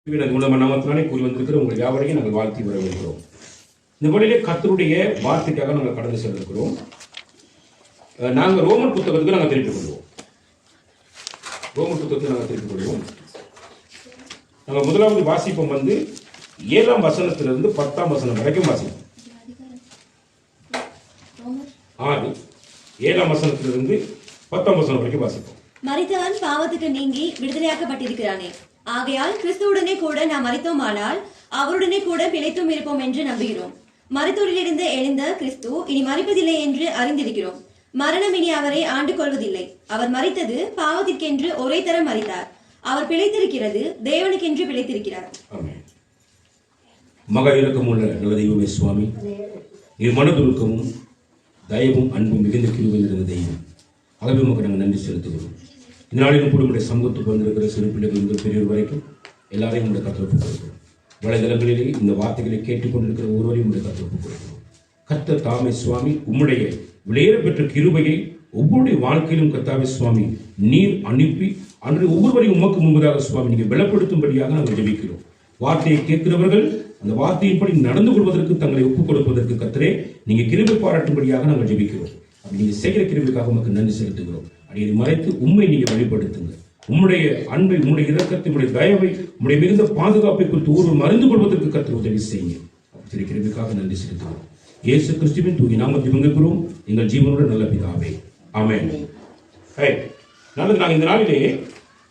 நாமத்தினாலே கூறி வந்திருக்கிற உங்கள் யாவரையும் நாங்கள் வாழ்த்தி வரவேற்கிறோம். இந்த வழியிலே கர்த்தருடைய வார்த்தைக்காக நாங்கள் கடந்து சென்றிருக்கிறோம். நாங்கள் ரோமன் புத்தகத்துக்கு நாங்கள் திருப்பிக் கொள்வோம். ரோமன் புத்தகத்துக்கு நாங்கள் திருப்பிக் கொள்வோம். நாங்கள் முதலாவது வாசிப்போம் 7ஆம் வசனத்திலிருந்து 10ஆம் வசனம் வரைக்கும் வாசிப்போம். 7ஆம் வசனத்திலிருந்து 10ஆம் வசனம் வரைக்கும் வாசிப்போம். மரித்தவன் பாவத்துக்கு நீங்கி விடுதலையாக்கப்பட்டிருக்கிறானே, ஆகையால் கிறிஸ்துவுடனே கூட நாம் மரித்தோமானால் அவருடனே கூட பிழைத்தும் இருப்போம் என்று நம்புகிறோம். மருத்துவரிலிருந்து எழுந்த கிறிஸ்து இனி மரிப்பதில்லை என்று அறிந்திருக்கிறோம். மரணம் இனி அவரை ஆண்டு கொள்வதில்லை. அவர் மரித்தது பாவத்திற்கென்று ஒரே தரம் மரித்தார். அவர் பிழைத்திருக்கிறது தேவனுக்கென்று பிழைத்திருக்கிறார். மகா இரக்கமுள்ள நல்ல தெய்வமே சுவாமி, இது மனதுருக்கமும் தயவும் அன்பும் மிகுந்த கிருபை நிறைந்த தெய்வம். ஆகவே மக்கள் நாங்கள் நன்றி செலுத்துகிறோம். இந்த நாளிலும் கூட உங்களுடைய சமூகத்துக்கு வந்திருக்கிற சிறு பிள்ளைகள் முதல் பெரியவர் வரைக்கும் எல்லாரையும் உங்களுடைய கருத்து கொடுக்கிறோம். வலைதளங்களிலே இந்த வார்த்தைகளை கேட்டுக்கொண்டிருக்கிற ஒருவரையும் உங்களுடைய கருத்து கொடுக்கிறோம். கர்த்தர் தாமே சுவாமி உம்முடைய விளையேற பெற்ற கிருபையை ஒவ்வொருடைய வாழ்க்கையிலும் கர்த்தாவே சுவாமி நீர் அனுப்பி அன்று ஒவ்வொருவரையும் உமக்கு முன்பதாக சுவாமி நீங்கள் பலப்படுத்தும்படியாக நாங்கள் ஜெபிக்கிறோம். வார்த்தையை கேட்கிறவர்கள் அந்த வார்த்தையின்படி நடந்து கொள்வதற்கு தங்களை ஒப்புக் கொடுப்பதற்கு கர்த்தரே நீங்க கிருபை பாராட்டும்படியாக நாங்கள் ஜெபிக்கிறோம். அப்படி நீங்க செய்கிற கிருபைக்காக உமக்கு நன்றி செலுத்துகிறோம். அடியை மறைத்து உண்மை நீங்க வெளிப்படுத்துங்க. உம்முடைய அன்பை, உம்முடைய இரக்கத்தை, உம்முடைய தயவை, உம்முடைய மிகுந்த பாதுகாப்பை குறித்து ஒருவர் அறிந்து கொள்வதற்கு கர்த்தர் உதவி செய்யுங்க. அப்படி கிருபைக்காக நன்றி செலுத்துகிறோம். இயேசு கிறிஸ்துவின் தூக்கி நாமத்தை வங்குகிறோம் எங்கள் ஜீவனோட நல்ல பிதாவே, ஆமென். நல்லது. நாங்கள் இந்த நாளிலே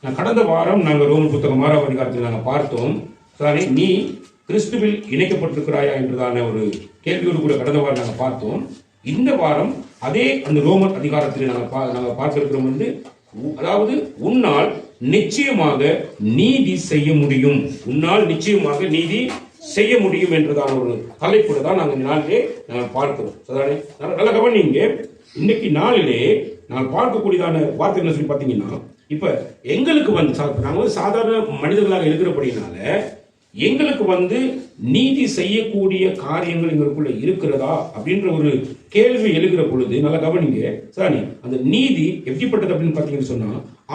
கடந்த வாரம் நாங்கள் ரோமன் புத்தகம் 6ஆம் அதிகாரத்தில் நாங்கள் பார்த்தோம். நீ கிறிஸ்துவில் இணைக்கப்பட்டிருக்கிறாயா என்றதான ஒரு கேள்வியோடு கூட கடந்த வாரம் நாங்கள் பார்த்தோம். இந்த வாரம் அதே அந்த ரோமன் அதிகாரத்தில் நாங்கள் பார்த்திருக்கிறோம். அதாவது உன்னால் நிச்சயமாக நீதி செய்ய முடியும், உன்னால் நிச்சயமாக நீதி செய்ய முடியும் என்றதான ஒரு தலைப்புல தான் நாங்கள் இந்த நாளிலே நாங்கள் பார்க்கிறோம். நல்ல கவனிங்க. இன்னைக்கு நாளிலே நான் பார்க்கக்கூடியதான வார்த்தை என்ன சொல்லி பார்த்தீங்கன்னா, இப்ப எங்களுக்கு நாங்கள் சாதாரண மனிதர்களாக இருக்கிறபடினால எங்களுக்கு நீதி செய்யக்கூடிய காரியங்கள் எங்களுக்குள்ள இருக்கிறதா அப்படின்ற ஒரு கேள்வி எழுகிற பொழுது நல்லா கவனிங்க. சரி, அந்த நீதி எப்படிப்பட்டது அப்படின்னு பார்த்தீங்கன்னு சொன்னா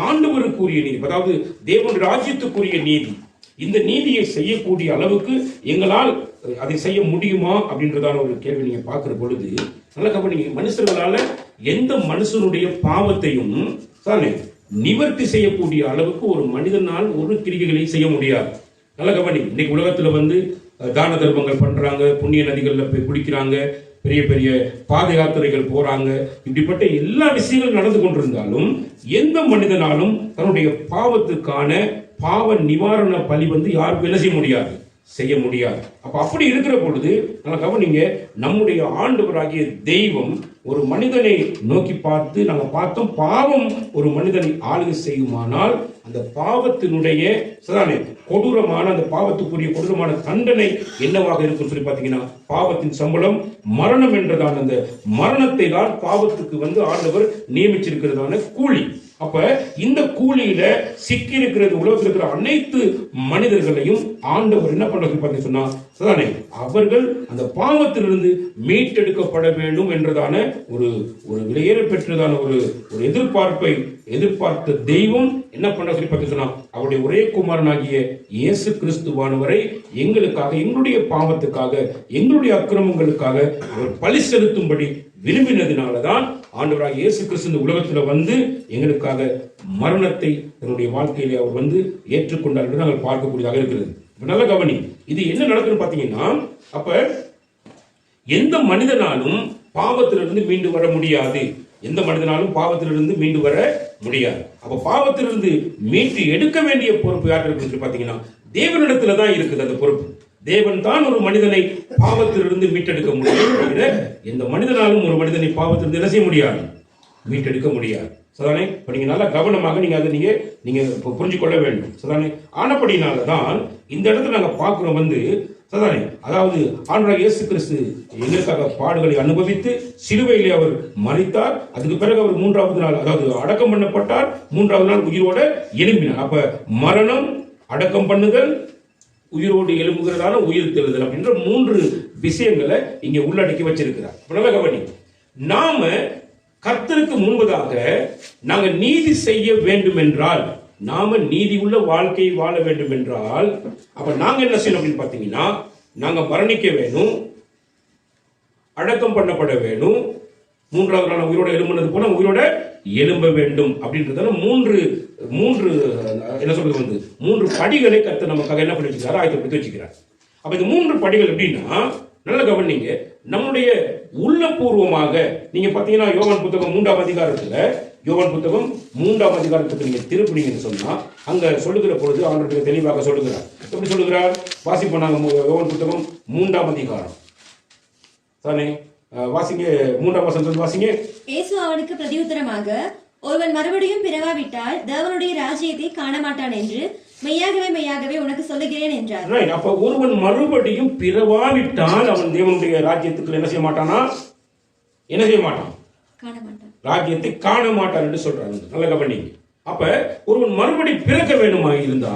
ஆண்டவருக்குரிய நீதி, அதாவது தேவன் ராஜ்யத்துக்குரிய நீதி. இந்த நீதியை செய்யக்கூடிய அளவுக்கு எங்களால் அதை செய்ய முடியுமா அப்படின்றதான ஒரு கேள்வி நீங்க பார்க்கிற பொழுது நல்லா கவனிங்க. மனுஷர்களால எந்த மனுஷனுடைய பாவத்தையும் நிவர்த்தி செய்யக்கூடிய அளவுக்கு ஒரு மனிதனால் ஒரு கிரிகைகளை செய்ய முடியாது. நல்ல கவனி. இன்னைக்கு உலகத்துல தான தர்மங்கள் பண்றாங்க, புண்ணிய நதிகள்ல போய் குடிக்கிறாங்க, பெரிய பெரிய பாத யாத்திரைகள் போறாங்க. இப்படிப்பட்ட எல்லா விஷயங்களும் நடந்து கொண்டிருந்தாலும் எந்த மனிதனாலும் தன்னுடைய பாவத்துக்கான பாவ நிவாரண பலி யாருக்கும் என்ன செய்ய முடியாது. அப்ப அப்படி இருக்கிற பொழுது நல்லா கவனிங்க, நம்முடைய ஆண்டவராகிய தெய்வம் ஒரு மனிதனை நோக்கி பார்த்து நாங்க பார்த்தோம், பாவம் ஒரு மனிதனை ஆளுகை செய்யுமானால் அந்த பாவத்தினுடைய கொடூரமான அந்த பாவத்துக்குரிய கொடூரமான தண்டனை என்னவாக இருக்கும் சொல்லி பார்த்தீங்கன்னா, பாவத்தின் சம்பளம் மரணம் என்றதான அந்த மரணத்தை தான் பாவத்துக்கு ஆண்டவர் நியமிச்சிருக்கிறதான கூலி. அப்ப இந்த கூலியில சிக்கி இருக்கிறது உலகத்தில் இருக்கிற அனைத்து மனிதர்களையும் ஆண்டவர் என்ன பண்றது சொன்னா, அவர்கள் அந்த பாவத்திலிருந்து மீட்டெடுக்கப்பட வேண்டும் என்றதான ஒரு விலையேற பெற்றதான ஒரு எதிர்பார்த்த தெய்வம் என்ன பண்ண சொல்லி சொன்னா, அவருடைய ஒரே குமாரனாகிய இயேசு கிறிஸ்துவானவரை எங்களுக்காக, எங்களுடைய பாவத்துக்காக, எங்களுடைய அக்கிரமங்களுக்காக அவர் பலி செலுத்தும்படி விரும்பினதினாலதான் ஆண்டவராக இயேசு கிறிஸ்து இந்த உலகத்துல எங்களுக்காக மரணத்தை தன்னுடைய வாழ்க்கையிலே அவர் ஏற்றுக்கொண்டார் என்று நாங்கள் பார்க்கக்கூடியதாக இருக்கிறது. நல்ல கவனி. இது என்ன நடக்குன்னு பாத்தீங்கன்னா, அப்ப எந்த மனிதனாலும் பாவத்திலிருந்து மீண்டு வர முடியாது. எந்த மனிதனாலும் பாவத்திலிருந்து மீண்டு வர முடியாது. அப்ப பாவத்திலிருந்து மீட்டு எடுக்க வேண்டிய பொறுப்பு யாருக்கு இருக்கு பாத்தீங்கன்னா, தேவனிடத்துல தான் இருக்குது அந்த பொறுப்பு. தேவன் தான் ஒரு மனிதனை பாவத்திலிருந்து மீட்டெடுக்க முடியும். எந்த மனிதனாலும் ஒரு மனிதனை பாவத்திலிருந்து என்ன செய்ய முடியாது, மீட்டெடுக்க முடியாது. சதானே, இப்ப நீங்க நல்லா கவனமாக நீங்க அதை நீங்க புரிஞ்சு கொள்ள வேண்டும். சதானே, ஆனப்படினாலதான் இந்த இடத்துல நாங்க பார்க்கிறோம் சதானே, அதாவது ஆண்டவராகிய இயேசு கிறிஸ்து எங்களுக்காக பாடுகளை அனுபவித்து சிலுவையிலே அவர் மரித்தார். அதுக்கு பிறகு அவர் 3ஆவது நாள், அதாவது அடக்கம் பண்ணப்பட்டார். 3ஆவது நாள் உயிரோட எழும்பினார். அப்ப மரணம், அடக்கம் பண்ணுதல், உயிரோடு எழும்புகிறதான உயிர் தெழுதல் அப்படின்ற 3 விஷயங்களை இங்க உள்ளடக்கி வச்சிருக்கிறார். நல்ல கவனி. நாம கர்த்தருக்கு முன்பதாக நாங்க நீதி செய்ய வேண்டும் என்றால் நாம நீதி உள்ள வாழ்க்கையை வாழ வேண்டும் என்றால் அப்ப நாங்க என்ன செய்யணும் அப்படின்னு பாத்தீங்கன்னா, நாங்க மரணிக்க வேணும், அடக்கம் பண்ணப்பட வேணும், மூன்றாவது நாள் உயிரோட எழும்புனது போல உயிரோட எழும்ப வேண்டும் அப்படின்றதால மூன்று என்ன சொல்றது மூன்று படிகளை கர்த்தர் நமக்காக என்ன பண்ணி வச்சுக்கிறாரு, ஆயத்தப்படுத்தி வச்சுக்கிறார். அப்ப இந்த மூன்று படிகள் எப்படின்னா, நல்ல கவனிங்க, நம்முடைய உள்ளபூர்வமாக நீங்க பாத்தீங்கன்னா யோவான் புத்தகம் 3ஆம் அதிகாரத்துல, யோவான் புத்தகம் 3ஆம் அதிகாரத்துக்கு நீங்க திருப்பினீங்கன்னு சொன்னா அங்க சொல்லுகிற பொழுது அவனுக்கு தெளிவாக சொல்லுகிறார். எப்படி சொல்லுகிறார்? வாசிப்போம். நாங்க யோவான் புத்தகம் 3ஆம் அதிகாரம் தானே, வாசிங்க. 3ஆம் வசனம் வாசிங்க. இயேசு அவனுக்கு பிரதியுத்தரமாக, ஒருவன் மறுபடியும் பிறவாவிட்டால் தேவனுடைய ராஜ்யத்தை காண மாட்டான் என்று மெய்யாகவே மெய்யாகவே உனக்கு சொல்லுகிறேன் என்றார். ரைட். அப்ப ஒருவன் மறுபடியும் பிறவாவிட்டால் அவன் தேவனுடைய ராஜ்யத்துக்கு என்ன செய்ய மாட்டானா? என்ன செய்ய மாட்டான்? காண மாட்டான். ராஜ்யத்தை காண மாட்டான் என்று சொல்றாங்க. நல்ல கவனிங்க. அப்ப ஒருவன் மறுபடி பிறக்க வேண்டுமா இருந்தா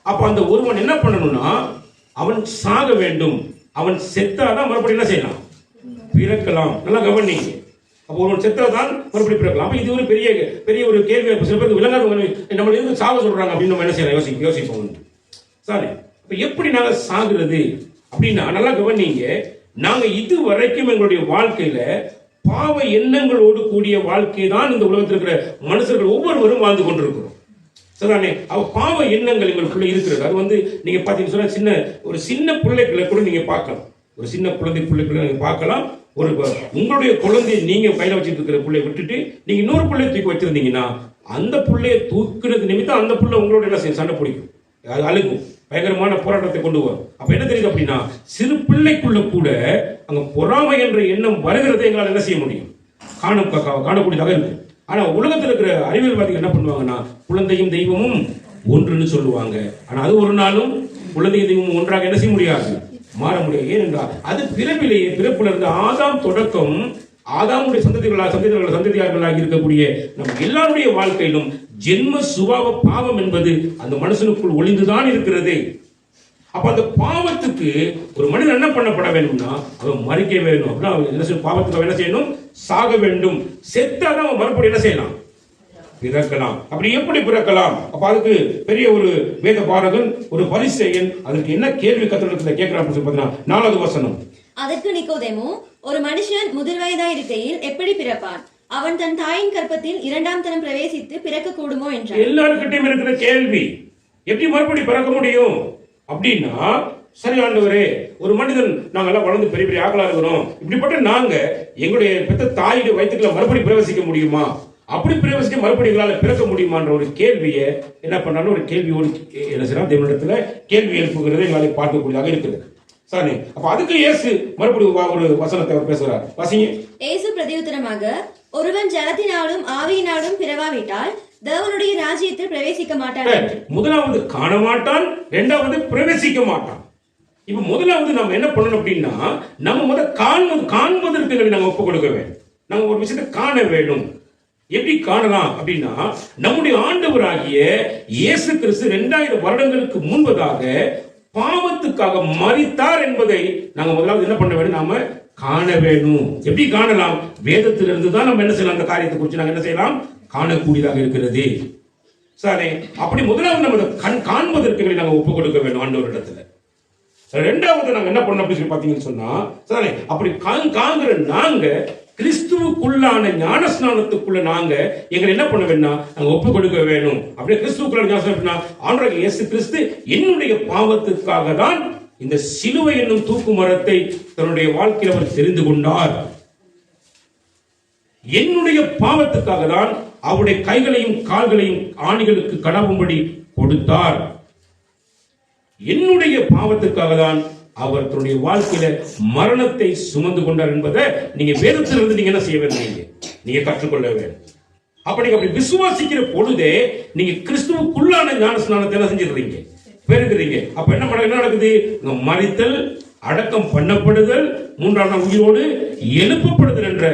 அப்ப அந்த ஒருவன் என்ன பண்ணணும்னா, அவன் சாக வேண்டும். அவன் செத்தாதான் மறுபடியும் என்ன செய்யலாம்? பிறக்கலாம். நல்லா கவனிங்க. அப்போ ஒருவன் செத்தாதான் மறுபடியும் பிறக்கலாம். அப்ப இது ஒரு பெரிய ஒரு கேள்வி. சில பேருக்கு விளங்காத நம்ம எதுக்கு சாக சொல்றாங்க அப்படின்னு நம்ம என்ன செய்யலாம் யோசிப்போம். சரி, அப்ப எப்படி நாங்க சாகுறது அப்படின்னா, நல்லா கவனிங்க, நாங்க இது வரைக்கும் எங்களுடைய வாழ்க்கையில பாவ எண்ணங்களோடு கூடிய வாழ்க்கை தான் இந்த உலகத்தில் இருக்கிற மனுஷர்கள் ஒவ்வொருவரும் வாழ்ந்து கொண்டிருக்கிறோம். சரிதானே? அவ பாவ எண்ணங்கள் எங்களுக்குள்ள இருக்கிறது. அது நீங்க பாத்தீங்கன்னா சொன்னா ஒரு சின்ன பிள்ளைகளை கூட நீங்க பார்க்கலாம். ஒரு சின்ன பிள்ளைகளை நீங்க பார்க்கலாம். உங்களுடைய குழந்தையை நீங்க கையில வச்சுட்டு இருக்கிற பிள்ளைய விட்டுட்டு நீங்க இன்னொரு பிள்ளைய தூக்கி வச்சிருந்தீங்கன்னா அந்த பிள்ளைய தூக்குறது நிமித்தம் அந்த பிள்ளை உங்களோட என்ன செய்யும்? சண்டை பிடிக்கும், அது அழுகும், பயங்கரமான போராட்டத்தை கொண்டு வரும். அப்ப என்ன தெரியுது அப்படின்னா, சிறு பிள்ளைக்குள்ள கூட அங்க பொறாமை என்ற எண்ணம் வருகிறதை எங்களால் என்ன செய்ய முடியும்? காணக்கூடியதாக இருக்கு. ஆனா உலகத்தில் இருக்கிற அறிவியல்வாதிகள் என்ன பண்ணுவாங்கன்னா, குழந்தையும் தெய்வமும் ஒன்றுன்னு சொல்லுவாங்க. ஆனா அது ஒரு நாளும் குழந்தையும் தெய்வமும் ஒன்றாக என்ன செய்ய முடியாது, மாற முடியாது. ஏனென்றால் அது பிறப்புல இருந்து ஆதாம் தொடக்கம் ஆதாமுடைய சந்ததியார்களாக இருக்கக்கூடிய நம்ம எல்லாருடைய வாழ்க்கையிலும் ஜென்ம சுபாவ பாவம் என்பது அந்த மனுஷனுக்குள் ஒளிந்துதான் இருக்கிறது. அப்ப அந்த பாவத்துக்கு ஒரு மனிதன் என்ன பண்ணப்பட வேண்டும்னா, அவன் மறிக்க வேண்டும். அப்படின்னா பாவத்துக்கு என்ன செய்யணும்? சாக வேண்டும். செத்தாதான் அவன் மறுபடியும் என்ன செய்யலாம்? பிறக்கலாம். அப்படி எப்படி பிறக்கலாம்? அப்ப அதுக்கு பெரிய ஒரு வேத பாரகன், ஒரு பரிசேயன், அதுக்கு என்ன கேள்வி கத்தரிடத்துல கேட்கிறான் பார்த்தீங்கன்னா 4வது வசனம். அதற்கு நிக்கோதேமு, ஒரு மனுஷன் முதிர் வயதாய் இருக்கையில் எப்படி பிறப்பான்? அவன் தன் தாயின் கற்பத்தில் 2ஆம் தரம் பிரவேசித்து பிறக்க கூடுமோ என்றார். எல்லாருக்கிட்டையும் இருக்கிற கேள்வி, எப்படி மறுபடி பிறக்க முடியும் அப்படின்னா, சரி ஆண்டவரே, ஒரு மனிதன் நாங்கெல்லாம் வளர்ந்து பெரிய பெரிய ஆக்களா இருக்கிறோம், இப்படிப்பட்ட நாங்க எங்களுடைய பெத்த தாயுடைய வயிற்றுக்குள்ள மறுபடி பிரவேசிக்க முடியுமா? அப்படி பிரவேசிக்க மறுபடியும் எங்களால் பிறக்க முடியுமான்ற ஒரு கேள்வியை என்ன பண்ணாலும் ஒரு கேள்வியோடு என்ன செய்யலாம், தேவனிடத்துல கேள்வி எழுப்புகிறதை எங்களால் பார்க்கக்கூடியதாக இருக்குது. சரி, அப்ப அதுக்கு இயேசு மறுபடியும் ஒரு வசனத்தை அவர் பேசுகிறார். வாசிங்க. இயேசு பிரதியுத்தரமாக, ஒருவன் ஜலத்தினாலும் ஆவியினாலும் பிறவாவிட்டால் தேவனுடைய ராஜ்யத்தில் பிரவேசிக்க மாட்டான். முதலாவது காண மாட்டான், இரண்டாவது பிரவேசிக்க மாட்டான். இப்ப முதலாவது நம்ம என்ன பண்ணணும் அப்படின்னா, நம்ம காண்பதற்கு நாங்க ஒப்பு கொடுக்க வேண்டும். நாங்க ஒரு விஷயத்தை காண வேண்டும். எப்படி காணலாம் அப்படின்னா, நம்முடைய ஆண்டவராகிய இயேசு கிறிஸ்து 2000 வருடங்களுக்கு முன்பதாக பாவத்துக்காக மரித்தார் என்பதை நாங்க முதலாவது என்ன பண்ண வேண்டும்? நாம காண வேண்டும். எப்படி காணலாம்? வேதத்திலிருந்து தான் நம்ம என்ன செய்யலாம், அந்த காரியத்தை குறித்து நாங்க என்ன செய்யலாம், காணக்கூடியதாக இருக்கிறது. சரி, அப்படி முதலாவது நம்ம காண்பதற்கு நாங்க ஒப்பு கொடுக்க வேண்டும் ஆண்டவரிடத்துல. ரெண்டாவது நாங்க என்ன பண்ணோம் அப்படின்னு சொல்லி பாத்தீங்கன்னு சொன்னா, சரி, அப்படி காண்கிற நாங்க கிறிஸ்துவுக்குள்ளான ஞானஸ்நானத்துக்குள்ள நாங்க எங்களை என்ன பண்ண வேண்டாம், நாங்க ஒப்பு கொடுக்க வேணும். அப்படியே கிறிஸ்துவுக்குள்ள ஞானஸ்நானம், ஆண்டவராகிய இயேசு கிறிஸ்து என்னுடைய பாவத்துக்காக தான் இந்த சிலுவை என்னும் தூக்கு மரத்தை தன்னுடைய வாழ்க்கையில் அவர் தெரிந்து கொண்டார். என்னுடைய பாவத்துக்காக தான் அவருடைய கைகளையும் கால்களையும் ஆணிகளுக்கு கடவும்படி கொடுத்தார். என்னுடைய பாவத்துக்காக தான் அவர் தன்னுடைய வாழ்க்கையில மரணத்தை சுமந்து கொண்டார் என்பதை நீங்க வேதத்திலிருந்து நீங்க என்ன செய்ய வேண்டும், நீங்க கற்றுக்கொள்ள வேண்டும். அப்படி விசுவாசிக்கிற பொழுதே நீங்க கிறிஸ்துவுக்குள்ளான ஞானஸ்நானத்தை என்ன செஞ்சிடுறீங்க, பெறுகிறீங்க. அப்ப என்ன நடக்குது? மரித்தல், அடக்கம் பண்ணப்படுதல், 3ஆம் நாள் உயிரோடு எழுப்பப்படுதல் என்ற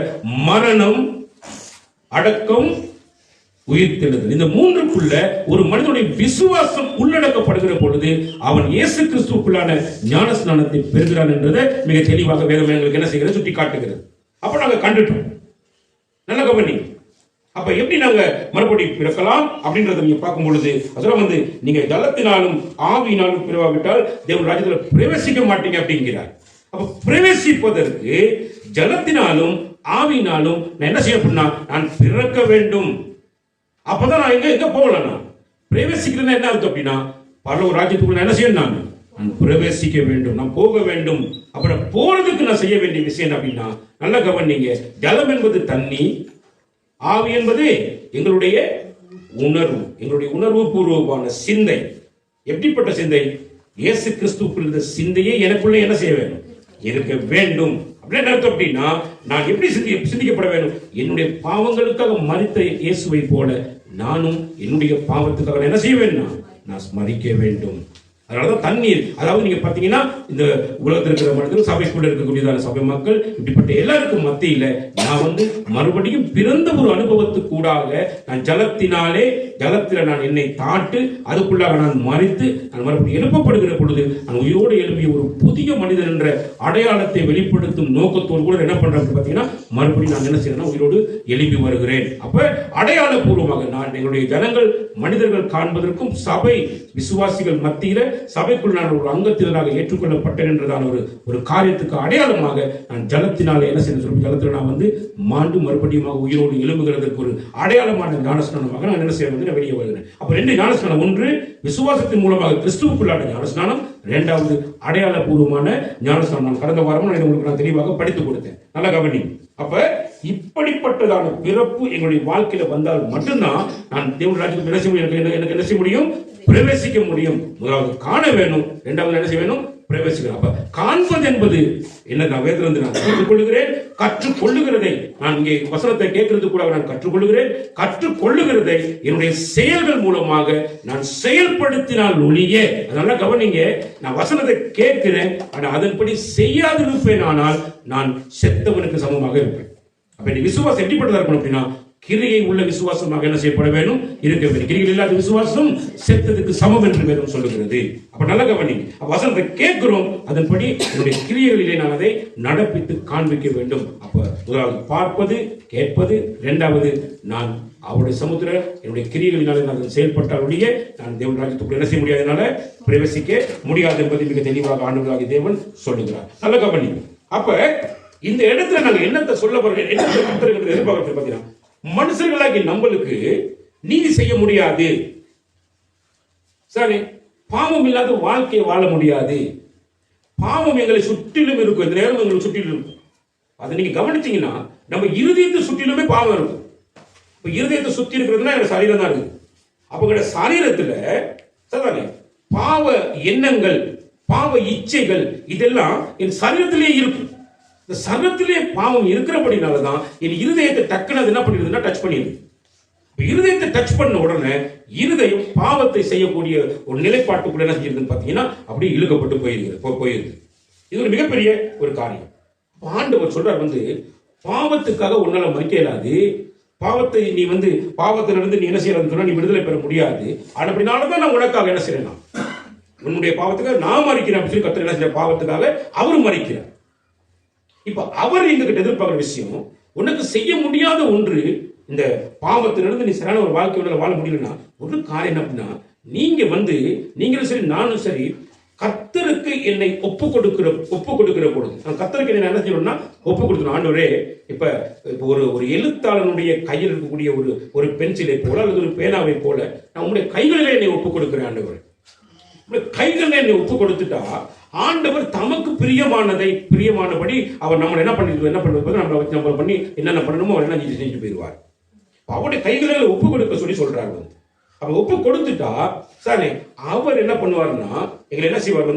மரணம், அடக்கம், உயிர்த்தெழுதல், இந்த மூன்றுக்குள்ள ஒரு மனிதனுடைய விசுவாசம் உள்ளடக்கப்படுகிற பொழுது அவன் இயேசு கிறிஸ்துவுக்குள்ளான ஞானஸ்நானத்தை பெறுகிறான் என்றதை மிக தெளிவாக வேதம் எங்களுக்கு என்ன செய்கிறது, சுட்டி காட்டுகிறது. அப்ப நாங்க கண்டுட்டோம். நல்ல கவனி. அப்ப எப்படி நாங்க மறுபடியும் பிறக்கலாம் அப்படின்றத நீங்க பார்க்கும் பொழுது அதெல்லாம் நீங்க ஜலத்தினாலும் ஆவியினாலும் பிறவாவிட்டால் தேவன் ராஜ்யத்துல பிரவேசிக்க மாட்டீங்க அப்படிங்கிறார். அப்ப பிரவேசிப்பதற்கு ஜலத்தினாலும் ஆவியினாலும் நான் என்ன செய்ய அப்படின்னா நான் பிறக்க வேண்டும். அப்பதான் நான் எங்க போகலாம். நான் பிரவேசிக்கிறேன்னா என்ன அர்த்தம் அப்படின்னா பரலோக ராஜ்யத்துக்குள்ள நான் என்ன செய்யணும், நான் பிரவேசிக்க வேண்டும், நான் போக வேண்டும். அப்புறம் போறதுக்கு நான் செய்ய வேண்டிய விஷயம் என்ன அப்படின்னா நல்லா கவனிங்க. ஜலம் என்பது தண்ணி, ஆவி என்பது எங்களுடைய உணர்வு, எங்களுடைய உணர்வு பூர்வமான சிந்தை. எப்படிப்பட்ட சிந்தை? இயேசு கிறிஸ்துவுக்குள் இருந்த சிந்தையே எனக்குள்ள என்ன செய்ய வேண்டும், இருக்க வேண்டும். அப்படின்னு அர்த்தம் அப்படின்னா நான் எப்படி சிந்திக்கப்பட வேண்டும்? என்னுடைய பாவங்களுக்காக மரித்த இயேசுவை போல நானும் என்னுடைய பாவத்துக்காக என்ன செய்ய வேண்டும், நான் ஸ்மரிக்க வேண்டும். அதனாலதான் தண்ணீர், அதாவது நீங்க பாத்தீங்கன்னா இந்த உலகத்தில் இருக்கிற மனிதர்கள், சபைக்குள்ள இருக்கக்கூடியதான சபை மக்கள், இப்படிப்பட்ட எல்லாருக்கும் மத்தியில நான் மறுபடியும் பிறந்த ஒரு அனுபவத்துக்கூடாக நான் ஜலத்தில நான் என்னை தாட்டு அதுக்குள்ளாக நான் மறித்து நான் மறுபடியும் எழுப்பப்படுகிற பொழுது நான் உயிரோடு எழுப்பிய ஒரு புதிய மனிதன் என்ற அடையாளத்தை வெளிப்படுத்தும் நோக்கத்தோடு கூட என்ன பண்றது பாத்தீங்கன்னா மறுபடியும் நான் என்ன செய்யறேன்னா உயிரோடு எழுப்பி வருகிறேன். அப்ப அடையாள பூர்வமாக நான் எங்களுடைய ஜனங்கள் மனிதர்கள் காண்பதற்கும் சபை விசுவாசிகள் மத்தியில சபைக்குள் நான் ஒரு அங்கத்தினராக ஏற்றுக்கொள்ளப்பட்டேன் என்றதான ஒரு காரியத்துக்கு அடையாளமாக நான் ஜலத்தினால என்ன செய்ய சொல்லி ஜலத்தில் நான் மாண்டு மறுபடியும் உயிரோடு எழும்புகிறதுக்கு ஒரு அடையாளமான ஞானஸ்நானமாக நான் என்ன செய்ய வெளியே வருகிறேன். அப்ப ரெண்டு ஞானஸ்நானம், ஒன்று விசுவாசத்தின் மூலமாக கிறிஸ்துவுக்குள்ளான ஞானஸ்நானம், இரண்டாவது அடையாள பூர்வமான ஞானஸ்நானம். நான் கடந்த வாரம் உங்களுக்கு நான் தெளிவாக படித்து கொடுத்தேன், நல்லா கவனி. அப்ப இப்படிப்பட்டதான பிறப்பு எங்களுடைய வாழ்க்கையில வந்தால் மட்டும்தான் நான் தேவன் ராஜ்யத்துக்கு என்ன செய்ய முடியும், எனக்கு என்ன செய்ய முடியும், பிரவேசிக்க முடியும். முதலாவது காண வேணும், இரண்டாவது என்ன செய்ய வேணும், பிரவேசிக்கணும். அப்ப காண்பது என்பது என்ன, நான் வேதத்திலிருந்து நான் கற்றுக்கொள்ளுகிறேன், கற்றுக்கொள்ளுகிறதை நான் இங்கே வசனத்தை கேட்கறது கூட நான் கற்றுக்கொள்ளுகிறேன், கற்றுக்கொள்ளுகிறதை என்னுடைய செயல்கள் மூலமாக நான் செயல்படுத்தினால் ஒழிய, அதனால கவனிங்க, நான் வசனத்தை கேட்கிறேன் ஆனா அதன்படி செய்யாதிருப்பேன், ஆனால் நான் செத்தவனுக்கு சமமாக இருப்பேன். அப்ப இந்த விசுவாசம் எப்படிப்பட்டதா இருக்கணும் அப்படின்னா கிரியை உள்ள விசுவாசமாக என்ன செய்யப்பட வேண்டும், இருக்க வேண்டும். கிரிகள் இல்லாத விசுவாசம் செத்ததுக்கு சமம் என்று வேதம் சொல்லுகிறது. அப்ப நல்ல கவனிங்க, வசனத்தை கேட்கிறோம், அதன்படி என்னுடைய கிரியைகளிலே நான் அதை நடப்பித்து காண்பிக்க வேண்டும். அப்ப முதலாவது பார்ப்பது கேட்பது, இரண்டாவது நான் அவருடைய சமுத்திர என்னுடைய கிரியைகளினால நான் செயல்பட்டாலுடைய நான் தேவன் ராஜ்யத்துக்குள் என்ன செய்ய முடியாதனால பிரவேசிக்க முடியாது என்பதை மிக தெளிவாக ஆண்டவராகிய தேவன் சொல்லுகிறார். நல்ல கவனிங்க. அப்ப இந்த இடத்துல நாங்க என்னத்தை சொல்ல போறோம், என்ன எதிர்பார்க்கிறது பார்த்தீங்கன்னா மனுஷர்களாகி நம்மளுக்கு நீதி செய்ய முடியாது, சரி, பாவம் இல்லாத வாழ்க்கையை வாழ முடியாது. பாவம் எங்களை சுற்றிலும் இருக்கும், இந்த நேரம் எங்களை சுற்றிலும் இருக்கும். அதை நீங்க கவனிச்சீங்கன்னா நம்ம இருதயத்தை சுற்றிலுமே பாவம் இருக்கும். இப்ப இருதயத்தை சுற்றி இருக்கிறதுனா எங்க சரீரம் தான் இருக்கு. அப்ப சரீரத்துல சரிதானே பாவ எண்ணங்கள், பாவ இச்சைகள் இதெல்லாம் என் சரீரத்திலே இருக்கும். இந்த சரீரத்திலே பாவம் இருக்கிறபடினாலதான் என் இருதயத்தை டக்குன்னு என்ன பண்ணிடுதுன்னா டச் பண்ணிடுது. இருதயத்தை டச் பண்ண உடனே இருதயம் பாவத்தை செய்யக்கூடிய ஒரு நிலைப்பாட்டுக்குள்ள என்ன செஞ்சிருதுன்னு பாத்தீங்கன்னா அப்படியே இழுக்கப்பட்டு போயிருது. இது ஒரு மிகப்பெரிய ஒரு காரியம். ஆண்டவர் சொல்றார், பாவத்துக்காக உன்னால மறிக்க இயலாது, பாவத்தை நீ பாவத்திலிருந்து நீ என்ன செய்யறதுன்னு சொன்னா நீ விடுதலை பெற முடியாது. அப்படினாலதான் நான் உனக்காக என்ன செய்யறேன், உன்னுடைய பாவத்துக்காக நான் மறிக்கிறேன் அப்படின்னு சொல்லி கர்த்தர் என்ன செய்ய, பாவத்துக்காக அவரும் மறிக்கிறார். இப்ப அவர் எங்ககிட்ட எதிர்பார்க்கிற விஷயம், உனக்கு செய்ய முடியாத ஒன்று, இந்த பாவத்திலிருந்து நீ சரியான ஒரு வாழ்க்கை வாழ முடியலன்னா ஒரு காரியம் அப்படின்னா நீங்களும் சரி நானும் சரி கர்த்தருக்கு என்னை ஒப்பு கொடுக்கிற பொழுது நான் கர்த்தருக்கு என்ன செய்யணும்னா ஒப்பு கொடுக்கணும். ஆண்டவரே, இப்ப ஒரு எழுத்தாளனுடைய கையில் இருக்கக்கூடிய ஒரு பென்சிலை போல அல்லது ஒரு பேனாவை போல நான் உங்களுடைய கைகளிலே என்னை ஒப்பு கொடுக்கிறேன். ஆண்டவர் கைகளில் என்னை ஒப்பு கொடுத்துட்டா ஆண்டவர் தமக்கு பிரியமானபடி அவர் நம்ம என்ன பண்ணுறது நம்ம பண்ணி என்னென்ன பண்ணணுமோ அவர் என்ன செஞ்சு போயிடுவார். அவருடைய கைகளில் ஒப்பு கொடுக்க சொல்றாரு. அப்ப ஒப்பு கொடுத்துட்டா சரி, அவர் என்ன பண்ணுவார்னா எங்களை என்ன செய்வார்,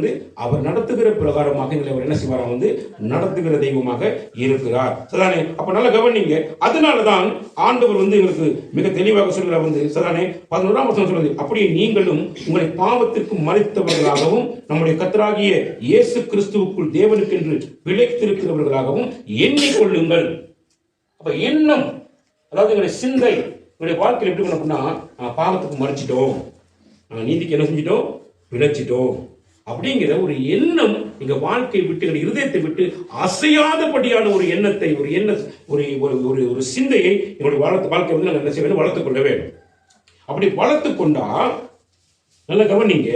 அவர் நடத்துகிற பிரகாரமாக எங்களை அவர் என்ன செய்வார், நடத்துகிற தெய்வமாக இருக்கிறார். சரிதானே? அப்ப நல்லா கவனிங்க. அதனாலதான் ஆண்டவர் எங்களுக்கு மிக தெளிவாக சொல்கிறார். சரிதானே? 11ஆம் வசனம் சொல்றது, அப்படியே நீங்களும் உங்களை பாவத்திற்கு மறித்தவர்களாகவும் நம்முடைய கர்த்தராகிய இயேசு கிறிஸ்துவுக்குள் தேவனுக்கென்று பிழைத்திருக்கிறவர்களாகவும் எண்ணிக்கொள்ளுங்கள். அப்ப எண்ணம், அதாவது எங்களுடைய சிந்தை, எங்களுடைய வாழ்க்கையில் எப்படி பண்ண பாவத்துக்கு மறைச்சிட்டோம், நீதிக்கு என்ன செஞ்சிட்டோம், பிழைச்சிட்டோம். அப்படிங்கிற ஒரு எண்ணம் எங்க வாழ்க்கையை விட்டு எங்க இருதயத்தை விட்டு அசையாதபடியான ஒரு எண்ணத்தை ஒரு சிந்தையை என்னுடைய வாழ்க்கை வந்து நாங்கள் என்ன செய்ய வேண்டும், வளர்த்துக் கொள்ள வேண்டும். அப்படி வளர்த்து கொண்டா நல்ல கவனிங்க,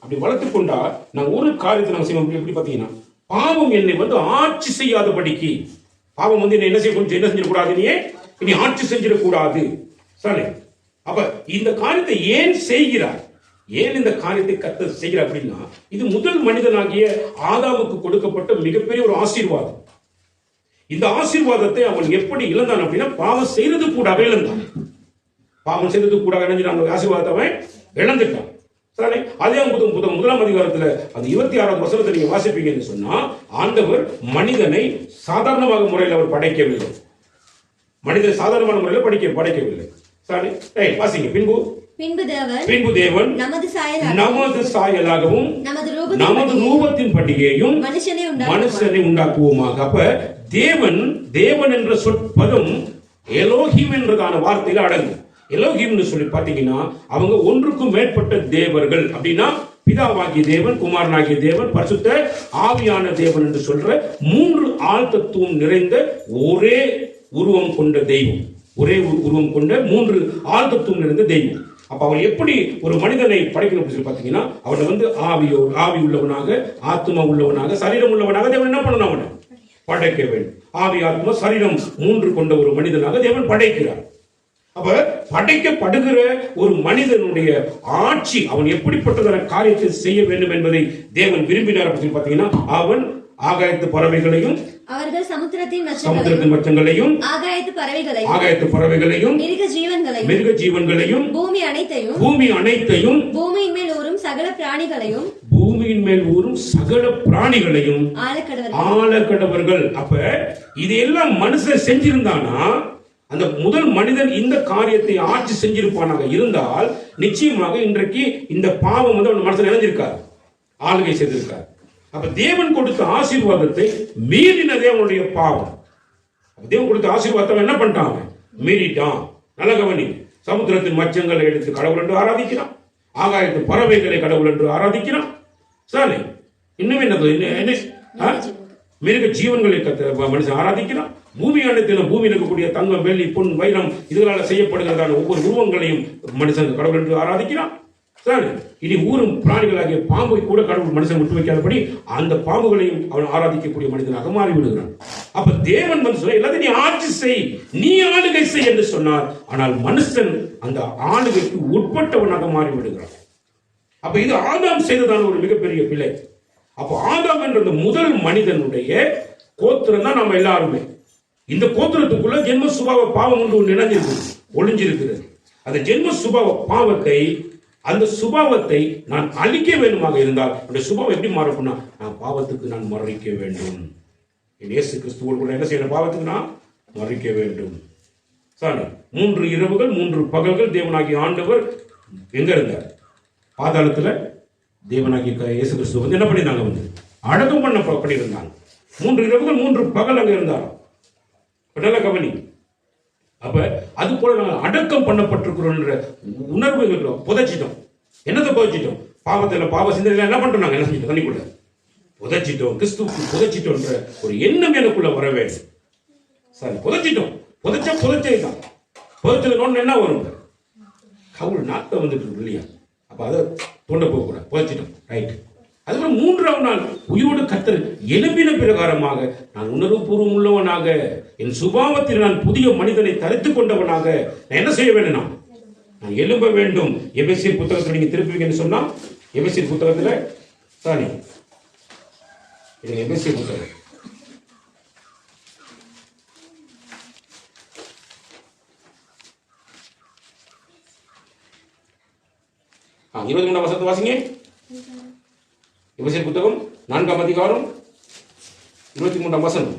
அப்படி வளர்த்து கொண்டா நாங்கள் ஒரு காரியத்தை நாங்கள் செய்வோம். எப்படி பார்த்தீங்கன்னா, பாவம் என்னை வந்து ஆட்சி செய்யாதபடிக்கு, பாவம் வந்து என்ன செஞ்சிடக்கூடாது, நீ ஆட்சி செஞ்சிடக்கூடாது. சரி, அப்ப இந்த காரியத்தை ஏன் செய்கிறார், ஏன் இந்த காரியத்தை கர்த்தர் செய்கிறார் அப்படின்னா, இது முதல் மனிதனாகிய ஆதாமுக்கு கொடுக்கப்பட்ட மிகப்பெரிய ஒரு ஆசீர்வாதம். இந்த ஆசீர்வாதத்தை அவன் எப்படி இழந்தான் அப்படின்னா, பாவம் செய்தது கூடாக இழந்தான். பாவம் செய்தது கூடாக இழந்து ஆசீர்வாதத்தை அவன் இழந்துட்டான். சரி, அதே முதலாம் அதிகாரத்துல அந்த 26வது வசனத்தை நீங்க வாசிப்பீங்கன்னு சொன்னா, ஆண்டவர் மனிதனை சாதாரணமாக முறையில் அவர் படைக்கவில்லை. மனிதனை சாதாரணமான முறையில் படைக்கவில்லை. சரி, வாசிங்க. பின்பு தேவன் நமது சாயலாகவும் நமது ரூபத்தின் படியையும் மனுஷனை உண்டாக்குவோமாக. அப்ப தேவன் என்ற சொற்பதம் எலோஹிம் என்றதான வார்த்தையில அடங்கும். எலோஹிம்னு சொல்லி பாத்தீங்கன்னா, அவங்க ஒன்றுக்கும் மேற்பட்ட தேவர்கள் அப்படின்னா, பிதாவாகிய தேவன், குமாரனாகிய தேவன், பரிசுத்த ஆவியான தேவன் என்று சொல்ற 3 ஆழ்த்தத்துவம் நிறைந்த ஒரே உருவம் கொண்ட தெய்வம், ஒரே உருவம் கொண்ட 3 ஆழ்த்தத்துவம் நிறைந்த தெய்வம். அப்ப அவன் எப்படி ஒரு மனிதனை படைக்கணும் அப்படின்னு சொல்லி பாத்தீங்கன்னா, அவனை வந்து ஆவி உள்ளவனாக, ஆத்மா உள்ளவனாக, சரீரம் உள்ளவனாக தேவன் என்ன பண்ணணும், அவனை படைக்க வேண்டும். ஆவி, ஆத்மா, சரீரம் 3 கொண்ட ஒரு மனிதனாக தேவன் படைக்கிறார். அப்ப படைக்கப்படுகிற ஒரு மனிதனுடைய ஆட்சி, அவன் எப்படிப்பட்டதான காரியத்தை செய்ய வேண்டும் என்பதை தேவன் விரும்பினார் அப்படின்னு பாத்தீங்கன்னா, அவன் ஆகாயத்து பறவைகளையும், அவர்கள் சமுத்திரத்தின் மச்சங்களையும், ஆகாயத்து பறவைகளையும், மிருக ஜீவன்களையும், பூமி அனைத்தையும், பூமியின் மேல் ஊறும் சகல பிராணிகளையும் ஆளக்கடவர்கள். அப்ப இதையெல்லாம் மனுஷன் செஞ்சிருந்தானா, அந்த முதல் மனிதன் இந்த காரியத்தை ஆட்சி செஞ்சிருப்பானாக இருந்தால், நிச்சயமாக இன்றைக்கு இந்த பாவம் வந்து அவன் மனசுல இணைஞ்சிருக்கார், ஆளுகை செய்திருக்கார். அப்ப தேவன் கொடுத்த ஆசீர்வாதத்தை மீறினதே அவனுடைய பாவம். தேவன் கொடுத்த ஆசீர்வாதத்தை என்ன பண்ணிட்டான், மீறிட்டான். நல்ல கவனி, சமுத்திரத்தின் மச்சங்களை எடுத்து கடவுள் என்று ஆராதிக்கிறான், ஆகாயத்து பறவைகளை கடவுள் என்று ஆராதிக்கிறான். சரி, இன்னும் என்ன, மிருக ஜீவன்களை மனுஷன் ஆராதிக்கிறான். பூமி அனைத்திலும் பூமியில் இருக்கக்கூடிய தங்கம், வெள்ளி, பொன், வைரம் இதனால செய்யப்படுகிறதான ஒவ்வொரு உருவங்களையும் மனுஷன் கடவுள் என்று ஆராதிக்கிறான். சரி, இனி ஊரும் பிராணிகளாகிய பாம்பை கூட கடவுள் மனுஷன் விட்டு வைக்காதபடி அந்த பாம்புகளையும் அவன் ஆராதிக்கக்கூடிய மனிதனாக மாறிவிடுகிறான். அப்ப தேவன் வந்து சொல்ல, எல்லாத்தையும் நீ ஆட்சி செய், நீ ஆளுகை செய் என்று சொன்னார். ஆனால் மனுஷன் அந்த ஆளுகைக்கு உட்பட்டவனாக மாறிவிடுகிறான். அப்ப இது ஆதாம் செய்ததான ஒரு மிகப்பெரிய பிழை. அப்ப ஆதாம் என்ற முதல் மனிதனுடைய கோத்திரம் தான் நம்ம எல்லாருமே. இந்த கோத்திரத்துக்குள்ள ஜென்ம சுபாவ பாவம் ஒன்று நினைஞ்சிருக்குது, ஒளிஞ்சிருக்கிறது. அந்த ஜென்ம சுபாவ பாவத்தை, அந்த சுபாவத்தை நான் அழிக்க வேண்டுமாக இருந்தால், அந்த சுபாவம் எப்படி மாறணும்னா, நான் பாவத்துக்கு நான் மரணிக்க வேண்டும். இயேசு கிறிஸ்துவோடு கூட என்ன செய்யணும், பாவத்துக்கு நான் மரணிக்க வேண்டும். சாரி, 3 இரவுகள் 3 பகல்கள் தேவனாகிய ஆண்டவர் எங்க இருந்தார், பாதாளத்துல. தேவனாகிய இயேசு கிறிஸ்து வந்து என்ன பண்ணிருந்தாங்க, வந்து அடக்கம் பண்ணியிருந்தாங்க. 3 இரவுகள் 3 பகல் அங்க இருந்தாராம். நல்ல கவனி. அப்ப அது போல நாங்கள் அடக்கம் பண்ணப்பட்டிருக்கிறோம் உணர்வுகள் புதைச்சிட்டோம். என்னத்தை புதைச்சிட்டோம், பாவத்தில் பாவ சிந்தனை என்ன பண்றோம், நாங்கள் என்ன செஞ்சோம், தண்ணிக்குள்ள புதைச்சிட்டோம், கிறிஸ்துவுக்கு புதைச்சிட்டோன்ற ஒரு எண்ணம் எனக்குள்ள வர வேண்டும். சரி, புதைச்சிட்டோம், புதைச்சதுதான். புதைச்சது என்ன வரும், கவுள் நாட்டம் வந்துட்டு இருக்கு இல்லையா. அப்ப அதை தோண்ட போகக்கூடாது, புதைச்சிட்டோம், ரைட். அதுக்கப்புறம் 3ஆம் நாள் உயிரோடு கர்த்தர் எழுப்பின பிரகாரமாக நான் உணர்வு பூர்வம் உள்ளவனாக, என் சுபாவத்தில் நான் புதிய மனிதனை தரித்துக் கொண்டவனாக நான் என்ன செய்ய வேண்டும், நான் எழும்ப வேண்டும். எபேசியர் புத்தகத்தில் நீங்க திருப்பீங்கன்னு சொன்னா, எபேசியர் புத்தகத்துல சாரி, எபேசியர் புத்தகம் 23ஆம் வசனத்தை வாசிங்க. எபேசியர் புத்தகம் 4ஆம் அதிகாரம் 23ஆம் வசனம்.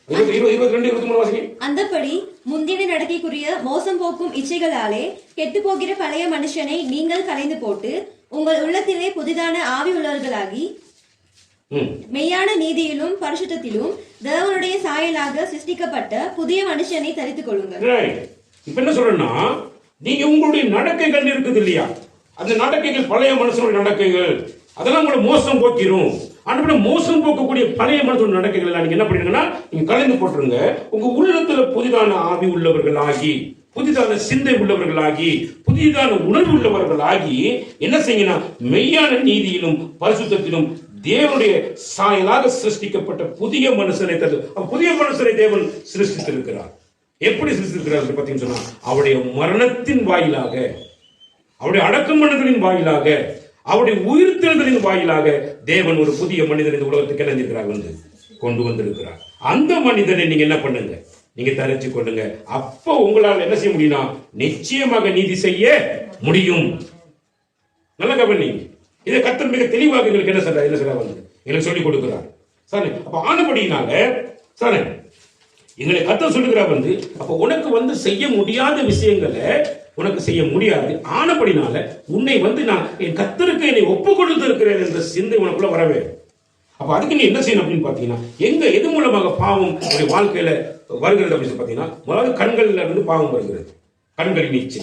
22 23 வாசிங்க. அந்தபடி முந்தின நடக்கைக்குரிய மோசம் போக்கும் இச்சைகளாலே கெட்டு போகிற பழைய மனுஷனை நீங்கள் கலைந்து போட்டு உங்கள் உள்ளத்திலே புதிதான ஆவி உள்ளவர்களாகி மெய்யான நீதியிலும் பரிசுத்தத்திலும் தேவனுடைய சாயலாக சிருஷ்டிக்கப்பட்ட புதிய மனுஷனை தரித்துக் கொள்ளுங்கள். இப்ப என்ன சொல்றேன்னா, நீங்க உங்களுடைய நடக்கைகள் இருக்குது இல்லையா, அந்த நடக்கைகள் பழைய மனுஷனுடைய நடக்கைகள், அதெல்லாம் உங்களை மோசம் போக்கிரும். ஆனா மோசம் போக்கக்கூடிய பழைய மனசோட நடக்கைகள் எல்லாம் நீங்க என்ன பண்ணுங்கன்னா நீங்க கலைந்து போட்டுருங்க. உங்க உள்ளத்துல புதிதான ஆவி உள்ளவர்களாகி, புதிதான சிந்தை உள்ளவர்களாகி, புதிதான உணர்வு உள்ளவர்களாகி என்ன செய்யுங்கன்னா மெய்யான நீதியிலும் பரிசுத்தத்திலும் தேவனுடைய சாயலாக சிருஷ்டிக்கப்பட்ட புதிய மனுஷனை புதிய மனுஷனை தேவன் சிருஷ்டித்திருக்கிறார். எப்படி சிருஷ்டித்திருக்கிறார் பார்த்தீங்கன்னு சொன்னா அவருடைய மரணத்தின் வாயிலாக, அவருடைய அடக்கம் பண்ணுதலின் வாயிலாக, அவருடைய உயிர்த்தெழுதலின் வாயிலாக தேவன் ஒரு புதிய மனிதன் இந்த உலகத்துக்கு இணைஞ்சிருக்கிறார், வந்து கொண்டு வந்திருக்கிறார். அந்த மனிதனை நீங்க என்ன பண்ணுங்க, நீங்க தரிச்சு கொள்ளுங்க. அப்போ உங்களால் என்ன செய்ய முடியும்னா நிச்சயமாக நீதி செய்ய முடியும். நல்ல கவனிங்க. இதை கர்த்தர் மிக தெளிவாக எங்களுக்கு என்ன சொல்ல வந்து எங்களுக்கு சொல்லிக் கொடுக்கிறார். சரி, அப்ப ஆனபடினால சரி எங்களை கர்த்தர் சொல்லுகிறார் வந்து அப்ப உனக்கு வந்து செய்ய முடியாத விஷயங்களை உனக்கு செய்ய முடியாது. ஆனபடினால உன்னை வந்து நான் என் கர்த்தருக்கு என்னை ஒப்பு கொடுத்து இருக்கிறேன் என்ற சிந்தை உனக்குள்ள வரவே. அப்ப அதுக்கு நீ என்ன செய்யணும் அப்படின்னு பாத்தீங்கன்னா எது மூலமாக பாவம் உடைய வாழ்க்கையில வருகிறது அப்படின்னு பாத்தீங்கன்னா முதல்ல கண்கள்ல இருந்து பாவம் வருகிறது, கண்களின் நீச்சு.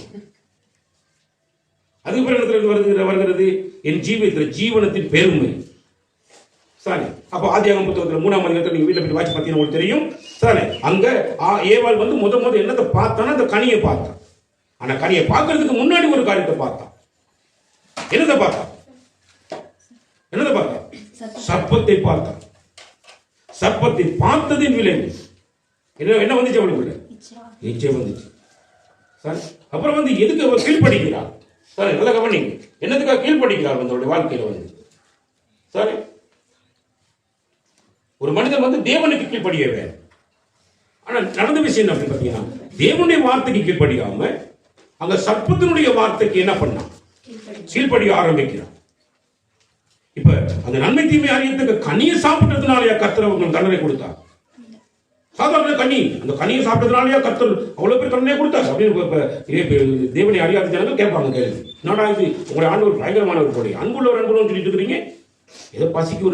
அதுக்கு பிறகு வருகிறது என் ஜீவனத்தின் பெருமை. சரி, அப்ப ஆதியாகமம் புத்தகத்தில் 3ஆம் அதிகாரத்தில் நீங்க வீட்டுல போய் வாட்சி பார்த்தீங்கன்னா உங்களுக்கு தெரியும். சரி, அங்க ஏவாள் வந்து முத என்னத்தை பார்த்தானா அந்த கனியை பார்த்தான். ஆனா கனியை பார்க்கறதுக்கு முன்னாடி ஒரு காரியத்தை பார்த்தான். என்னத்தை பார்த்தான்? சர்ப்பத்தை பார்த்தான். சர்ப்பத்தை பார்த்ததின் விளைவு என்ன வந்துச்சு? அவளுக்குள்ள இச்சை வந்துச்சு. சரி, அப்புறம் வந்து எதுக்கு அவர் கீழ்படிக்கிறார்? சரி, நல்ல கவனிங்க. என்னதுக்காக கீழ்படிக்கிறார் வந்து அவருடைய வாழ்க்கையில வந்து? சரி, ஒரு மனிதன் வந்து தேவனுக்கு கீழ்படிய வேண்டும். ஆனா நடந்த விஷயம் என்ன அப்படின்னு பாத்தீங்கன்னா தேவனுடைய வார்த்தைக்கு கீழ்படியாம அங்க சர்ப்பத்தினுடைய வார்த்தைக்கு என்ன பண்ணா கீழ்படிய ஆரம்பிக்கிறான். இப்ப அந்த நன்மை தீமை அறியத்துக்கு கனியை சாப்பிட்டதுனாலயா கர்த்தர் அவங்களுக்கு தண்டனை கொடுத்தார்? சாதாரண கனி, அந்த கனியை சாப்பிட்டதுனாலயா கர்த்தர் அவ்வளவு பேர் தண்டனை கொடுத்தார் அப்படின்னு தேவனை அறியாத ஜனங்கள் கேட்பாங்க கேள்வி. என்னடா இது உங்களுடைய ஆண்டவர் பயங்கரமானவர் போல அன்புள்ளவர் அன்புள்ளவர் சொல்லிட்டு இருக்கிறீங்க, ஏதோ பசிக்கு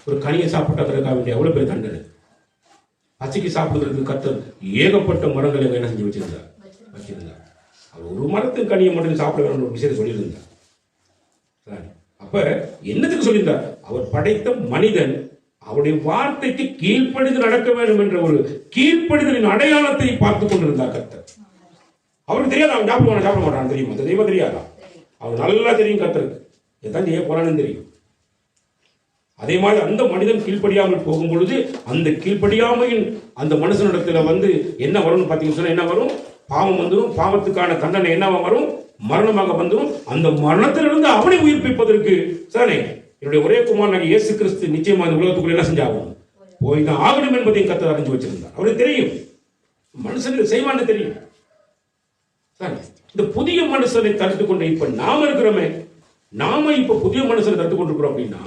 ஒரு கனியை சாப்பிட்டதற்காக வேண்டிய எவ்வளவு பேர் தண்டனை? பசிக்கு சாப்பிடுறதுக்கு கர்த்தர் ஏகப்பட்ட மரங்களை என்ன செஞ்சு வச்சிருந்தார். அவர் ஒரு மரத்துக்கு கனியை மட்டும் சாப்பிட வேணும் ஒரு விஷயத்தை சொல்லியிருந்தார். அப்ப என்னத்துக்கு சொல்லியிருந்தார்? அவர் படைத்த மனிதன் அவருடைய வார்த்தைக்கு கீழ்ப்படிந்து நடக்க வேண்டும் என்ற ஒரு கீழ்ப்படிதலின் அடையாளத்தை பார்த்துக் கொண்டிருந்தார் கர்த்தர். அவருக்கு தெரியாது அவன் சாப்பிட மாட்டான் தெரியுமா? அந்த தெய்வம் தெரியாதா? அவன் நல்லா தெரியும் கர்த்தருக்கு எதான் செய்ய போறான்னு தெரியும். அதே மாதிரி அந்த மனிதன் கீழ்ப்படியாமல் போகும் பொழுது அந்த கீழ்ப்படியாமையின் அந்த மனுஷனிடத்துல வந்து என்ன வரும்னு பாத்தீங்கன்னா சொன்னா என்ன வரும்? பாவம் வந்துடும். பாவத்துக்கான தண்டனை என்னவா வரும்? மரணமாக வந்துடும். அந்த மரணத்திலிருந்து அவனை உயிர்ப்பிப்பதற்கு சரி என்னுடைய ஒரே குமாரனாகிய இயேசு கிறிஸ்து நிச்சயமா இந்த உலகத்துக்குள்ள என்ன செஞ்சாகும் போய் தான் ஆகணும் என்பதையும் கர்த்தர் அறிஞ்சு வச்சிருந்தார். அவருக்கு தெரியும் மனுஷனுக்கு செய்வான்னு தெரியும். சரி, இந்த புதிய மனுஷனை தடுத்து கொண்டு இப்ப நாம இருக்கிறோமே, நாம இப்ப புதிய மனுஷனை தடுத்து கொண்டிருக்கிறோம் அப்படின்னா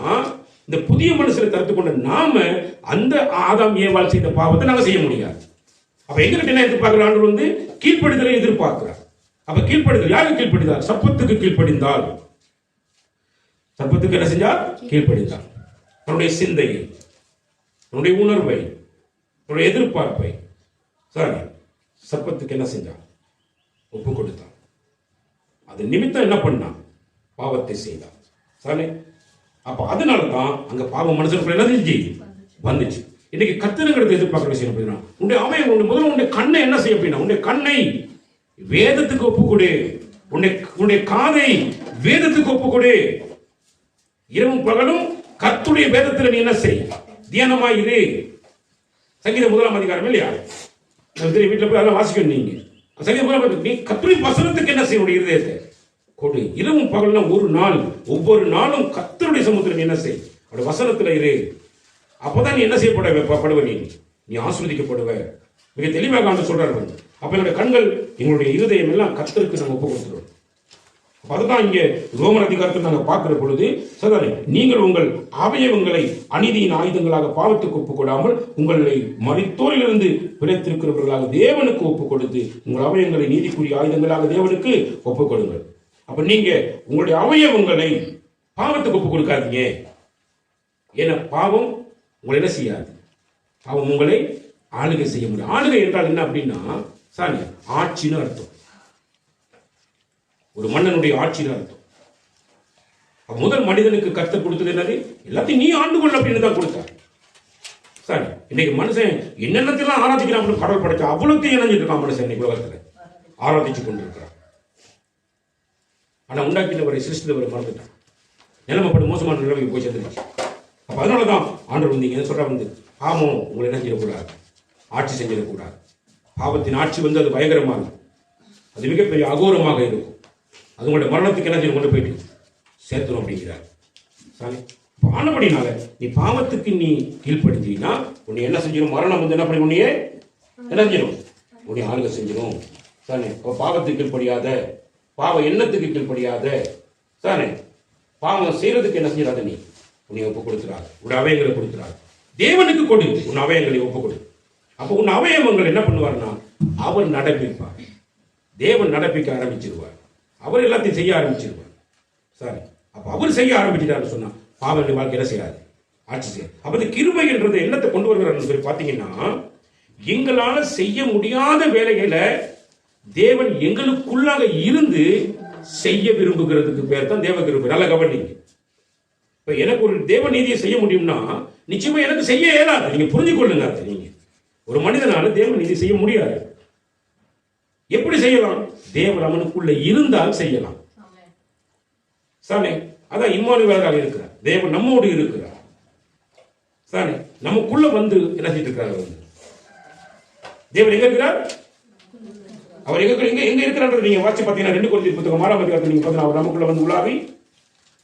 இந்த புதிய மனுஷனை தடுத்து கொண்ட நாம அந்த ஆதாம் ஏவாள் செய்த பாவத்தை நாங்க செய்ய முடியாது. அப்ப எங்ககிட்ட என்ன எதிர்பார்க்கிறான் வந்து கீழ்ப்படுதலை எதிர்பார்க்கிறார். அப்ப கீழ்ப்படுதல் யாருக்கு கீழ்ப்படிந்தார்? சர்ப்பத்துக்கு கீழ்ப்படிந்தால். சர்ப்பத்துக்கு என்ன செஞ்சார்? கீழ்ப்படிந்தார். தன்னுடைய சிந்தையை, தன்னுடைய உணர்வை, தன்னுடைய எதிர்பார்ப்பை சரி சர்ப்பத்துக்கு என்ன செஞ்சார்? ஒப்பு கொடுத்தார். அது நிமித்தம் என்ன பண்ணான்? பாவத்தை செய்தார். சரி, அப்ப அதனாலதான் அங்க பாவம் மனுஷனுக்குள்ள என்ன செஞ்சு வந்துச்சு. இன்னைக்கு கர்த்தருங்கிறது எதிர்பார்க்கிற விஷயம் அப்படின்னா உன்னுடைய அமைய முதல்ல உன்னுடைய கண்ணை என்ன செய்ய அப்படின்னா உன்னுடைய கண்ணை வேதத்துக்கு ஒப்புக்கொடு. உன்னுடைய காதை வேதத்துக்கு ஒப்புக்கொடு. இரவும் பகலும் கர்த்தருடைய வேதத்தில் நீ என்ன செய்? தியானமாயிரு. சங்கீதம் 1ஆம் அதிகாரம் இல்லையா? வீட்டுல போய் அதெல்லாம் வாசிக்கணும். நீங்க சங்கீதம் நீ கர்த்தருடைய வசனத்துக்கு என்ன செய்ய உடைய இருதயத்தை கொடு. இரவும் பகல்னா ஒரு நாள் ஒவ்வொரு நாளும் கர்த்தருடைய சமூகத்தில் நீ என்ன செய்? அவருடைய வசனத்துல இரு. அப்பதான் நீ என்ன செய்யப்படுவ? நீ ஆஸ்வதிக்கப்படுவ. மிக தெளிவாக ஆண்டு சொல்றாரு. அப்ப என்னுடைய கண்கள் எங்களுடைய இருதயம் எல்லாம் கர்த்தருக்கு நாங்கள் ஒப்பு கொடுத்துருவோம். அதுதான் இங்க ரோமர் அதிகாரத்தில் நாங்கள் பார்க்கிற பொழுது சரி நீங்கள் உங்கள் அவயவங்களை அநீதியின் ஆயுதங்களாக பாவத்துக்கு ஒப்புக் கொடாமல் உங்களை மரித்தோரிலிருந்து பிழைத்திருக்கிறவர்களாக தேவனுக்கு ஒப்புக் கொடுத்து உங்கள் அவயவங்களை நீதிக்குரிய ஆயுதங்களாக தேவனுக்கு ஒப்புக் கொடுங்கள். அப்ப நீங்க உங்களுடைய அவயவங்களை பாவத்துக்கு ஒப்புக் கொடுக்காதீங்க. ஏன்னா பாவம் உங்களை என்ன செய்யாது? பாவம் உங்களை ஆளுகை செய்ய முடியும். ஆளுகை என்றால் என்ன அப்படின்னா சாரி ஆட்சின்னு அர்த்தம். ஒரு மன்னனுடைய ஆட்சின்னு அர்த்தம். முதல் மனிதனுக்கு கர்த்தர் கொடுத்தது என்னது? எல்லாத்தையும் நீ ஆண்டு கொள்ள அப்படின்னு தான் கொடுத்தார். சரி, இன்னைக்கு மனுஷன் என்னென்னத்தெல்லாம் ஆராதிக்கிறான் அப்படின்னு கடவுள் படைச்சா அவ்வளோத்தையும் இணைஞ்சிட்டு இருக்கான் மனுஷன் இன்னைக்கு உலகத்துல ஆராதிச்சு கொண்டிருக்கிறான். ஆனா உண்டாக்கினவரை சிருஷ்டித்தவரை மறந்துட்டான். நிலைமைப்படும் மோசமான நிலைமைக்கு போய் சேர்ந்துருச்சு. அப்ப அதனாலதான் ஆண்டவர் வந்து இங்க சொல்ற வந்து பாவம் உங்களை என்ன செய்யக்கூடாது, ஆட்சி செஞ்சிடக்கூடாது. பாவத்தின் ஆட்சி வந்து அது பயங்கரமாக, அது மிகப்பெரிய அகோரமாக இருக்கும். அது உங்களுடைய மரணத்துக்கு என்ன செய்ய கொண்டு போயிட்டு சேர்த்தணும் அப்படிங்கிறார். சரி, ஆனபடினால நீ பாவத்துக்கு நீ கீழ்படுத்தினா உன்னை என்ன செஞ்சிடும்? மரணம் வந்து என்ன பண்ணி உன்னையே என்ன செஞ்சிடும்? உன்னை ஆளுக செஞ்சிடும். சானே, பாவத்துக்கு கீழ்படியாத, பாவ எண்ணத்துக்கு கீழ்படியாத, சானே, பாவம் செய்யறதுக்கு என்ன செஞ்சிடாத, நீ உன்னை ஒப்பு கொடுத்துறாரு, உன் அவயங்களை கொடுத்துறாரு. தேவனுக்கு கொடு, உன் அவயங்களை ஒப்பு கொடு. அப்போ உன் அவயவங்கள் என்ன பண்ணுவார்னா அவர் நடப்பிப்பார். தேவன் நடப்பிக்க ஆரம்பிச்சிருவார். அவர் எல்லாத்தையும் செய்ய ஆரம்பிச்சிருவார். சரி, அப்ப அவர் செய்ய ஆரம்பிச்சிட்டாருன்னு சொன்னா பாவனுடைய வாழ்க்கை என்ன செய்யாது, ஆட்சி செய்யாது. அப்ப இந்த கிருபை என்றது என்னத்தை கொண்டு வருகிறார் சொல்லி பாத்தீங்கன்னா, எங்களால செய்ய முடியாத வேலைகளை தேவன் எங்களுக்குள்ளாக இருந்து செய்ய விரும்புகிறதுக்கு பேர் தான் தேவ கிருபை. நல்ல கவனிங்க. இப்ப எனக்கு ஒரு தேவ நீதியை செய்ய முடியும்னா நிச்சயமா எனக்கு செய்ய இயலாது. நீங்க புரிஞ்சு கொள்ளுங்க. நீங்க ஒரு மனிதனால தேவ நீதி செய்ய முடியாது. எப்படி செய்யலாம்? தேவன் அவனுக்குள்ள இருந்தால் செய்யலாம். சானே, அதான் இம்மானுவேலராக இருக்கிறார். தேவன் நம்மோடு இருக்கிறார். சானே, நமக்குள்ள வந்து என்ன செய்து இருக்கிறார்? வந்து தேவன் எங்க இருக்கிறார்? அவர் எங்க இருக்கிறார்? நீங்க வாட்சி பாத்தீங்கன்னா 2 கொரிந்தியர் புத்தகம் 6ஆம் அதிகாரத்தில் நீங்க பாத்தீங்கன்னா அவர் நமக்குள்ள வந்து உலாவி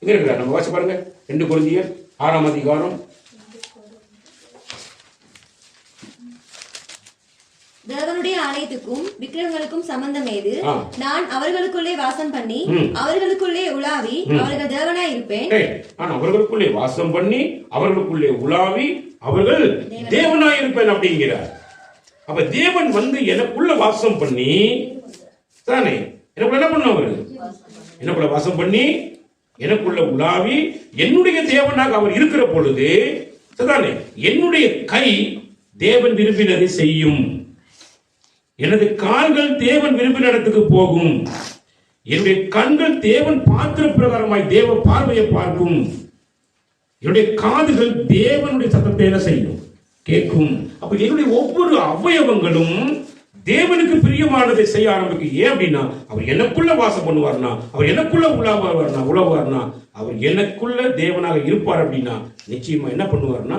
எங்க இருக்கிறார்? நம்ம வாட்சி பாருங்க. 2 கொரிந்தியர் 6ஆம் அதிகாரம். தேவனுடைய ஆலயத்துக்கும் விக்கிரகங்களுக்கும் சம்பந்தம் ஏது? நான் அவர்களுக்குள்ளே வாசம் பண்ணி அவர்களுக்குள்ளே உலாவி அவர்கள் தேவனாய் இருப்பேன். நான் அவர்களுக்குள்ளே வாசம் பண்ணி அவர்களுக்குள்ளே உலாவி அவர்கள் தேவனாய் இருப்பேன் அப்படிங்கிறார். அப்ப தேவன் வந்து எனக்குள்ள வாசம் பண்ணி தானே, எனக்குள்ள என்ன பண்ண, அவரு எனக்குள்ள வாசம் பண்ணி எனக்குள்ள உலாவி என்னுடைய தேவனாக அவர் இருக்கிற பொழுது தானே என்னுடைய கை தேவன் விரும்பினதை செய்யும். எனது கால்கள் தேவன் விரும்பின இடத்துக்கு போகும். என்னுடைய கண்கள் தேவன் பாத்திர பிரகாரமாய் தேவ பார்வையை பார்க்கும். என்னுடைய காதுகள் தேவனுடைய சத்தத்தை என்ன செய்யும்? கேட்கும். அப்ப என்னுடைய ஒவ்வொரு அவயவங்களும் தேவனுக்கு பிரியமானதை செய்ய ஆரம்பிக்கும். ஏன் அப்படின்னா அவர் எனக்குள்ள வாசம் பண்ணுவார்னா, அவர் எனக்குள்ள உழவார்னா, அவர் எனக்குள்ள தேவனாக இருப்பார் அப்படின்னா நிச்சயமா என்ன பண்ணுவார்னா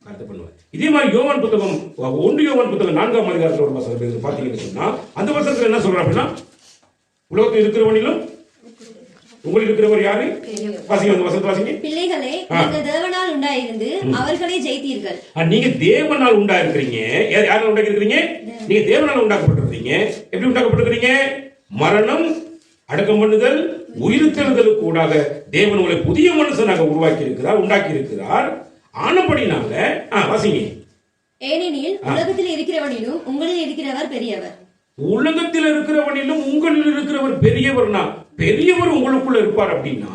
கருத்து பண்ணுவார். இதே மாதிரி யோவான் புத்தகம் 1 யோவான் புத்தகம் 4ஆம் அதிகாரத்தில் ஒரு வசனம் பாத்தீங்கன்னு சொன்னா, அந்த வசனத்துல என்ன சொல்ற அப்படின்னா, உலகத்தில் இருக்கிறவனிலும் உங்களுக்கு இருக்கிறவர் யாரு? வாசிங்க, அந்த வசனத்தை வாசிங்க. பிள்ளைகளே, நீங்கள் தேவனால் உண்டாயிருந்து அவர்களை ஜெயித்தீர்கள். நீங்க தேவனால் உண்டாயிருக்கிறீங்க. யாரால உண்டாக்கிருக்கிறீங்க? நீங்க தேவனால் உண்டாக்கப்பட்டிருக்கிறீங்க. எப்படி உண்டாக்கப்பட்டிருக்கிறீங்க? மரணம், அடக்கம் பண்ணுதல், உயிர்த்தெழுதலுக்கு கூடாக தேவன் உங்களை புதிய மனுஷனாக உருவாக்கி இருக்கிறார், உண்டாக்கி இருக்கிறார். ஆனபடினால வாசிங்க. ஏனெனில் உலகத்தில் இருக்கிறவனிலும் உங்களில் இருக்கிறவர் பெரியவர். உலகத்தில் இருக்கிறவனிலும் உங்களில் இருக்கிறவர் பெரியவர்னா, பெரியவர் உங்களுக்குள்ள இருப்பார் அப்படின்னா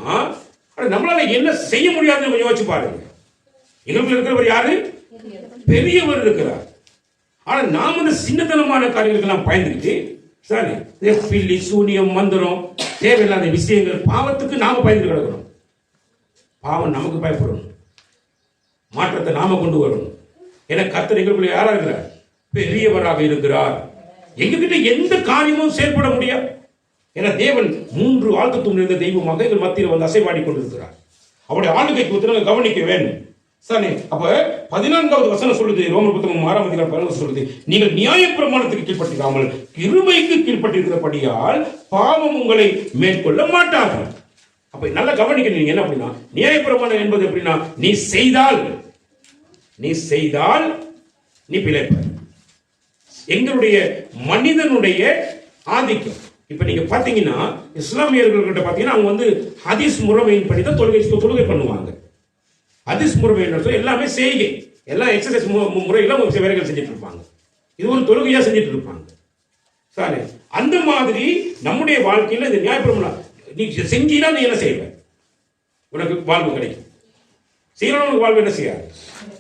நம்மளால என்ன செய்ய முடியாதுன்னு யோசிச்சு பாருங்க. எங்களுக்குள்ள இருக்கிறவர் யாரு? பெரியவர் இருக்கிறார். ஆனா நாம இந்த சின்னத்தனமான காரியங்களுக்கெல்லாம் பயந்துக்கிட்டு சாரி பில்லி, சூனியம், மந்திரம், தேவையில்லாத விஷயங்கள், பாவத்துக்கு நாம பயந்து கிடக்கிறோம். பாவம் நமக்கு பயப்படணும், மாற்றத்தை நாம கொண்டு வரணும். என கர்த்தர் எங்களுக்குள்ள யாரா இருக்கிறார்? பெரியவராக இருக்கிறார். எங்ககிட்ட எந்த காரியமும் செயல்பட முடியாது. என தேவன் 3 ஆழ்த்தும் நிறைந்த தெய்வமாக எங்கள் மத்தியில் வந்து அசைவாடி கொண்டிருக்கிறார். அவருடைய ஆளுகைக்கு கவனிக்க வேண்டும். சரி, அப்ப 14வது வசனம் சொல்லுது, ரோமர் புத்தகம் 6ஆம் அதிகாரம் 14 சொல்லுது, நீங்கள் நியாயப்பிரமாணத்துக்கு கீழ்ப்பட்டிராமல் கிருபைக்கு கீழ்ப்பட்டிருக்கிறபடியால் பாவம் உங்களை மேற்கொள்ள மாட்டார்கள். அப்ப நல்லா கவனிக்கணும். நீங்க என்ன அப்படின்னா, நியாயப்பிரமாணம் என்பது எப்படின்னா, நீ செய்தால் நீ பிழைப்ப. எங்களுடைய மனிதனுடைய ஆதிக்கம். இப்ப நீங்க பாத்தீங்கன்னா இஸ்லாமியர்கள் கிட்ட பாத்தீங்கன்னா அவங்க வந்து ஹதீஸ் முறைமையின் படி தான் தொழுகை பண்ணுவாங்க. ஹதீஸ் முறைமை எல்லாமே செய்கை, எல்லாம் எக்ஸசைஸ் முறையில வேலைகள் செஞ்சுட்டு இருப்பாங்க. இது ஒரு தொழுகையா செஞ்சுட்டு இருப்பாங்க. சரி, அந்த மாதிரி நம்முடைய வாழ்க்கையில இந்த நியாயப்பிரமாணம் நீ செஞ்சீனா நீ என்ன செய்வ? உனக்கு வாழ்வு கிடைக்கும். செய்யணும், உனக்கு வாழ்வு என்ன செய்யாது?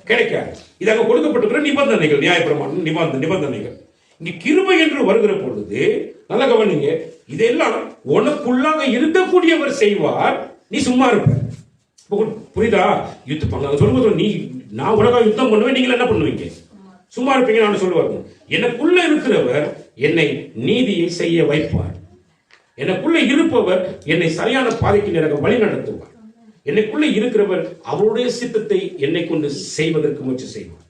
கிடைக்காது. இதாக கொடுக்கப்பட்டிருக்கிற நிபந்தனைகள், நியாயப்பிரமாணம் நிபந்தனைகள். இங்க கிருபை என்று வருகிற பொழுது நல்ல கவனிங்க, இதெல்லாம் உனக்குள்ளாக இருக்கக்கூடியவர் செய்வார். நீ சும்மா இருப்ப. புரியுதா? யுத்தம் அங்க சொல்லும்போது நீ நான் உலக யுத்தம் பண்ணுவேன், நீங்க என்ன பண்ணுவீங்க? சும்மா இருப்பீங்க. நான் சொல்லுவாங்க, எனக்குள்ள இருக்கிறவர் என்னை நீதியை செய்ய வைப்பார். எனக்குள்ள இருப்பவர் என்னை சரியான பாதைக்கு எனக்கு வழி நடத்துவார். எனக்குள்ள இருக்கிறவர் அவருடைய சித்தத்தை என்னை கொண்டு செய்வதற்கு முயற்சி செய்வார்.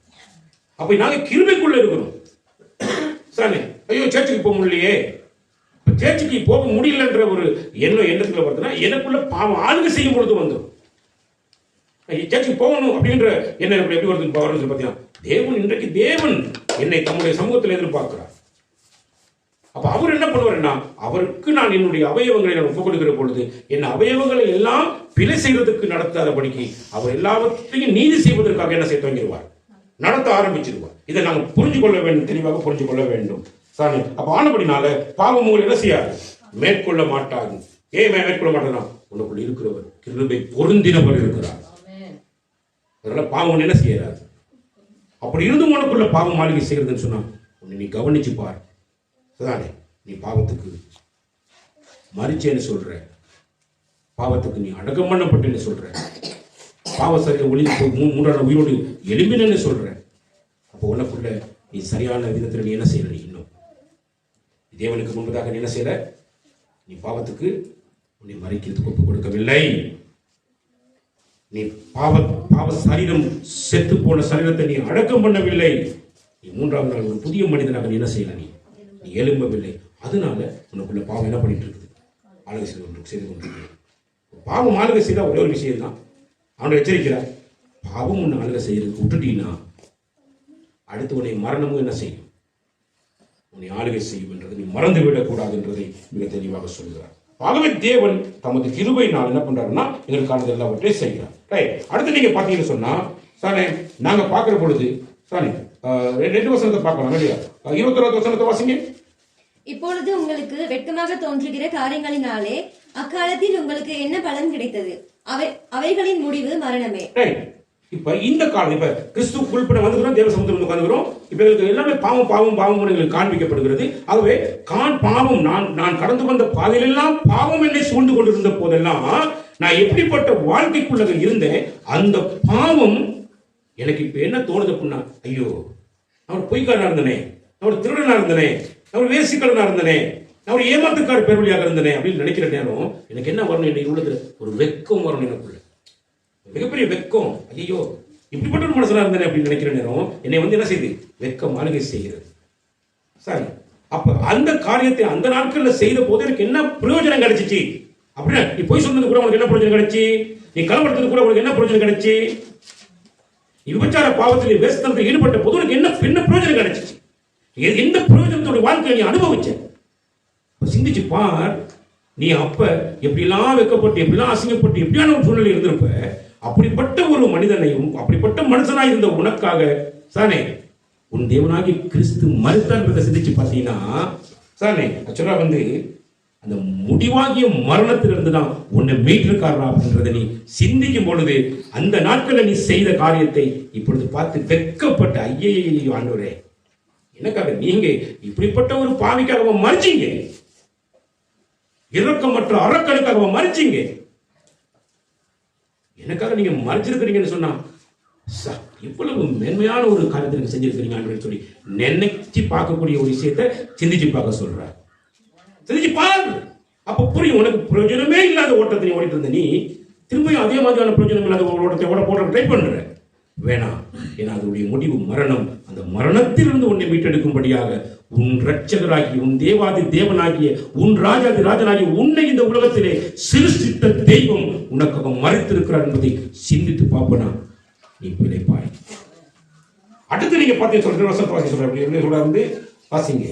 அப்ப நாங்க கிருபைக்குள்ள இருக்கிறோம். சானே ஐயோ சர்ச்சுக்கு போக முடியலையே, சர்ச்சுக்கு போக முடியலன்ற ஒரு எண்ணத்துல வருதுன்னா எனக்குள்ள பாவம் ஆளுங்க செய்யும் பொழுது வந்துடும். சர்ச்சுக்கு போகணும் அப்படின்ற என்ன எப்படி வருது பாத்தீங்கன்னா, தேவன் இன்றைக்கு தேவன் என்னை தம்முடைய சமூகத்தில் எதிர்பார்க்கிறார். அப்ப அவர் என்ன பண்ணுவாருன்னா, அவருக்கு நான் என்னுடைய அவயவங்களை நான் ஒப்புக் கொடுக்கிற பொழுது என் அவயவங்களை எல்லாம் பிழை செய்வதற்கு நடத்தாதபடிக்கு அவர் எல்லாவற்றையும் நீதி செய்வதற்காக என்ன செய்ய துவங்கிடுவார், நடத்த ஆரம்பிச்சிருவார். இதை நாங்கள் புரிஞ்சு கொள்ள வேண்டும், தெளிவாக புரிஞ்சு கொள்ள வேண்டும். சாமி அப்ப ஆனபடினால பாவம் உங்களை என்ன செய்யாது, மேற்கொள்ள மாட்டாது. ஏன் மேற்கொள்ள மாட்டேன்னா, உனக்குள்ள இருக்கிறவர் கிருபை பொருந்தினவர் இருக்கிறார். அதனால பாவம் என்ன செய்யறாரு. அப்படி இருந்தும் உனக்குள்ள பாவம் மாளிகை செய்யறதுன்னு சொன்னா உன்னை நீ கவனிச்சு பார். அதானே நீ பாவத்துக்கு மறிச்சேன்னு சொல்ற, பாவத்துக்கு நீ அடக்கம் பண்ணப்பட்டேன்னு சொல்ற, பாவ சரியை ஒளிந்து போய் மூன்றாவது உயிரோடு எலும்பினு சொல்ற. அப்போ உனக்குள்ள நீ சரியான விதத்தில் நீ என்ன செய்யற, நீ இன்னும் தேவனுக்கு முன்பதாக நீ என்ன செய்யற, நீ பாவத்துக்கு உன்னை மறிக்கிறதுக்கு ஒப்பு கொடுக்கவில்லை. நீ பாவ சரீரம் செத்து போன சரீரத்தை நீ அடக்கம் பண்ணவில்லை. நீ மூன்றாவது நாள் ஒரு புதிய மனிதனாக நீ என்ன செய்யல, நீ எழும்பவில்லை. அதனால உனக்குள்ள பாவம் என்ன பண்ணிட்டு இருக்குது, ஆளுகை செய்து கொண்டிருக்கு. பாவம் ஆளுகை செய்தா ஒரே ஒரு விஷயம் தான், அவனை எச்சரிக்கிறார். பாவம் ஒன்று ஆளுகை செய்யறதுக்கு விட்டுட்டீங்கன்னா அடுத்து உன்னை மரணமும் என்ன செய்யும், உன்னை ஆளுகை செய்யும் என்றதை நீ மறந்து விடக்கூடாது என்றதை மிக தெளிவாக சொல்கிறார். ஆகவே தேவன் தமது கிருபையினால் என்ன பண்றாருன்னா எங்களுக்கானது எல்லாவற்றையும் செய்கிறார். அடுத்து நீங்க பாத்தீங்கன்னு சொன்னா சானே நாங்க பார்க்கிற பொழுது சானே 2 வசனத்தை பார்க்கலாம் இல்லையா? 21வது வசனத்தை வாசிங்க. இப்பொழுது உங்களுக்கு வெட்கமாக தோன்றுகிற காரியங்களினாலே அக்காலத்தில் உங்களுக்கு என்ன பலன் கிடைத்தது, அவைகளின் முடிவு மரணமே. இப்ப இந்த காலம் இப்ப கிறிஸ்து குறிப்பிட வந்துக்கிறோம், தேவ சமுத்திரம் வந்து உட்காந்துக்கிறோம். இப்ப எங்களுக்கு எல்லாமே பாவம் பாவம் பாவம் எங்களுக்கு காண்பிக்கப்படுகிறது. ஆகவே பாவம் நான் கடந்து வந்த பாதையிலெல்லாம் பாவம் என்னை சூழ்ந்து கொண்டிருந்த போதெல்லாம் நான் எப்படிப்பட்ட வாழ்க்கைக்குள்ள இருந்தேன். அந்த பாவம் எனக்கு இப்ப என்ன தோணுது அப்படின்னா, ஐயோ நான் பொய்க்காரனா இருந்தனே, நான் திருடனா இருந்தனே, நான் வேசிக்கலனா இருந்தனே, நான் ஏமாத்துக்கார பெருவழியாக இருந்தனே அப்படின்னு நினைக்கிற நேரம் எனக்கு என்ன வரணும், என்னை உள்ளது ஒரு வெக்கம் வரணும். எனக்குள்ள மிகப்பெரிய வெக்கம். ஐயோ இப்படிப்பட்ட ஒரு மனசனா இருந்தேன் அப்படின்னு நினைக்கிற நேரம் என்னை வந்து என்ன செய்யுது, வெக்கம் ஆளுகை செய்கிறது. சரி, அப்ப அந்த காரியத்தை அந்த நாட்கள்ல செய்த போது எனக்கு என்ன பிரயோஜனம் கிடைச்சிச்சு அப்படின்னா, நீ போய் சொன்னது கூட உனக்கு என்ன பிரயோஜனம் கிடைச்சி, நீ கலவரத்துக்கு கூட உனக்கு என்ன பிரயோஜனம் கிடைச்சி, விபச்சார பாவத்தில் வேஸ்தனத்தில் ஈடுபட்ட போது உனக்கு என்ன பிரயோஜனம் கிடைச்சிச்சு, எந்த பிரயோஜனத்தோட வாழ்க்கையை நீ அனுபவிச்ச சிந்திச்சு பார். நீ அப்ப எப்படிலாம் வெக்கப்பட்டு எப்படிலாம் அசிங்கப்பட்டு எப்படியான ஒரு சூழ்நிலை இருந்திருப்ப. அப்படிப்பட்ட ஒரு மனிதனையும் அப்படிப்பட்ட மனுஷனாய் இருந்த உனக்காக சானே உன் தேவனாகி கிறிஸ்து மரித்தான்றதை சிந்திச்சு பார்த்தீங்கன்னா சானே ஆக்சுவலா வந்து அந்த முடிவாகிய மரணத்திலிருந்து தான் உன்னை மீட்டிருக்காரா அப்படின்றத நீ சிந்திக்கும் பொழுது அந்த நாட்களில் நீ செய்த காரியத்தை இப்பொழுது பார்த்து வெக்கப்பட்ட ஐயே ஆண்டவரே எனக்காக நீங்க இப்படிப்பட்ட ஒரு பாவிக்காக மறிச்சீங்க, இரக்கமற்ற அரக்கனுக்காக மறிச்சீங்க, எனக்காக நீங்க மறைச்சிருக்கிறீங்கன்னு சொன்னா இவ்வளவு மேன்மையான ஒரு காரியத்தை நீங்க செஞ்சிருக்கிறீங்க சொல்லி நினைச்சு பார்க்கக்கூடிய ஒரு விஷயத்தை சிந்திச்சு பார்க்க சொல்ற. சிந்திச்சு பாரு, அப்ப புரியும். உனக்கு பிரயோஜனமே இல்லாத ஓட்டத்தை நீ ஓடிட்டு இருந்த நீ திரும்பியும் அதே மாதிரியான பிரயோஜனம் இல்லாத ஓட்டத்தை ஓட ட்ரை பண்ற. வேணாம், ஏன்னா அதனுடைய முடிவு மரணம். அந்த மரணத்திலிருந்து உன்னை மீட்டெடுக்கும்படியாக உன் ரட்சகராகி உன் தேவாதி தேவனாகிய உன் ராஜாதி ராஜனாகிய உன்னை இந்த உலகத்திலே சிருஷ்டித்த தெய்வம் உனக்காக மறைத்திருக்கிறார் என்பதை சிந்தித்து பார்ப்பனா நீ பிழைப்பாய். அடுத்து நீங்க பார்த்து சொல்ற வசனத்தை வாசி சொல்ற வாசிங்க.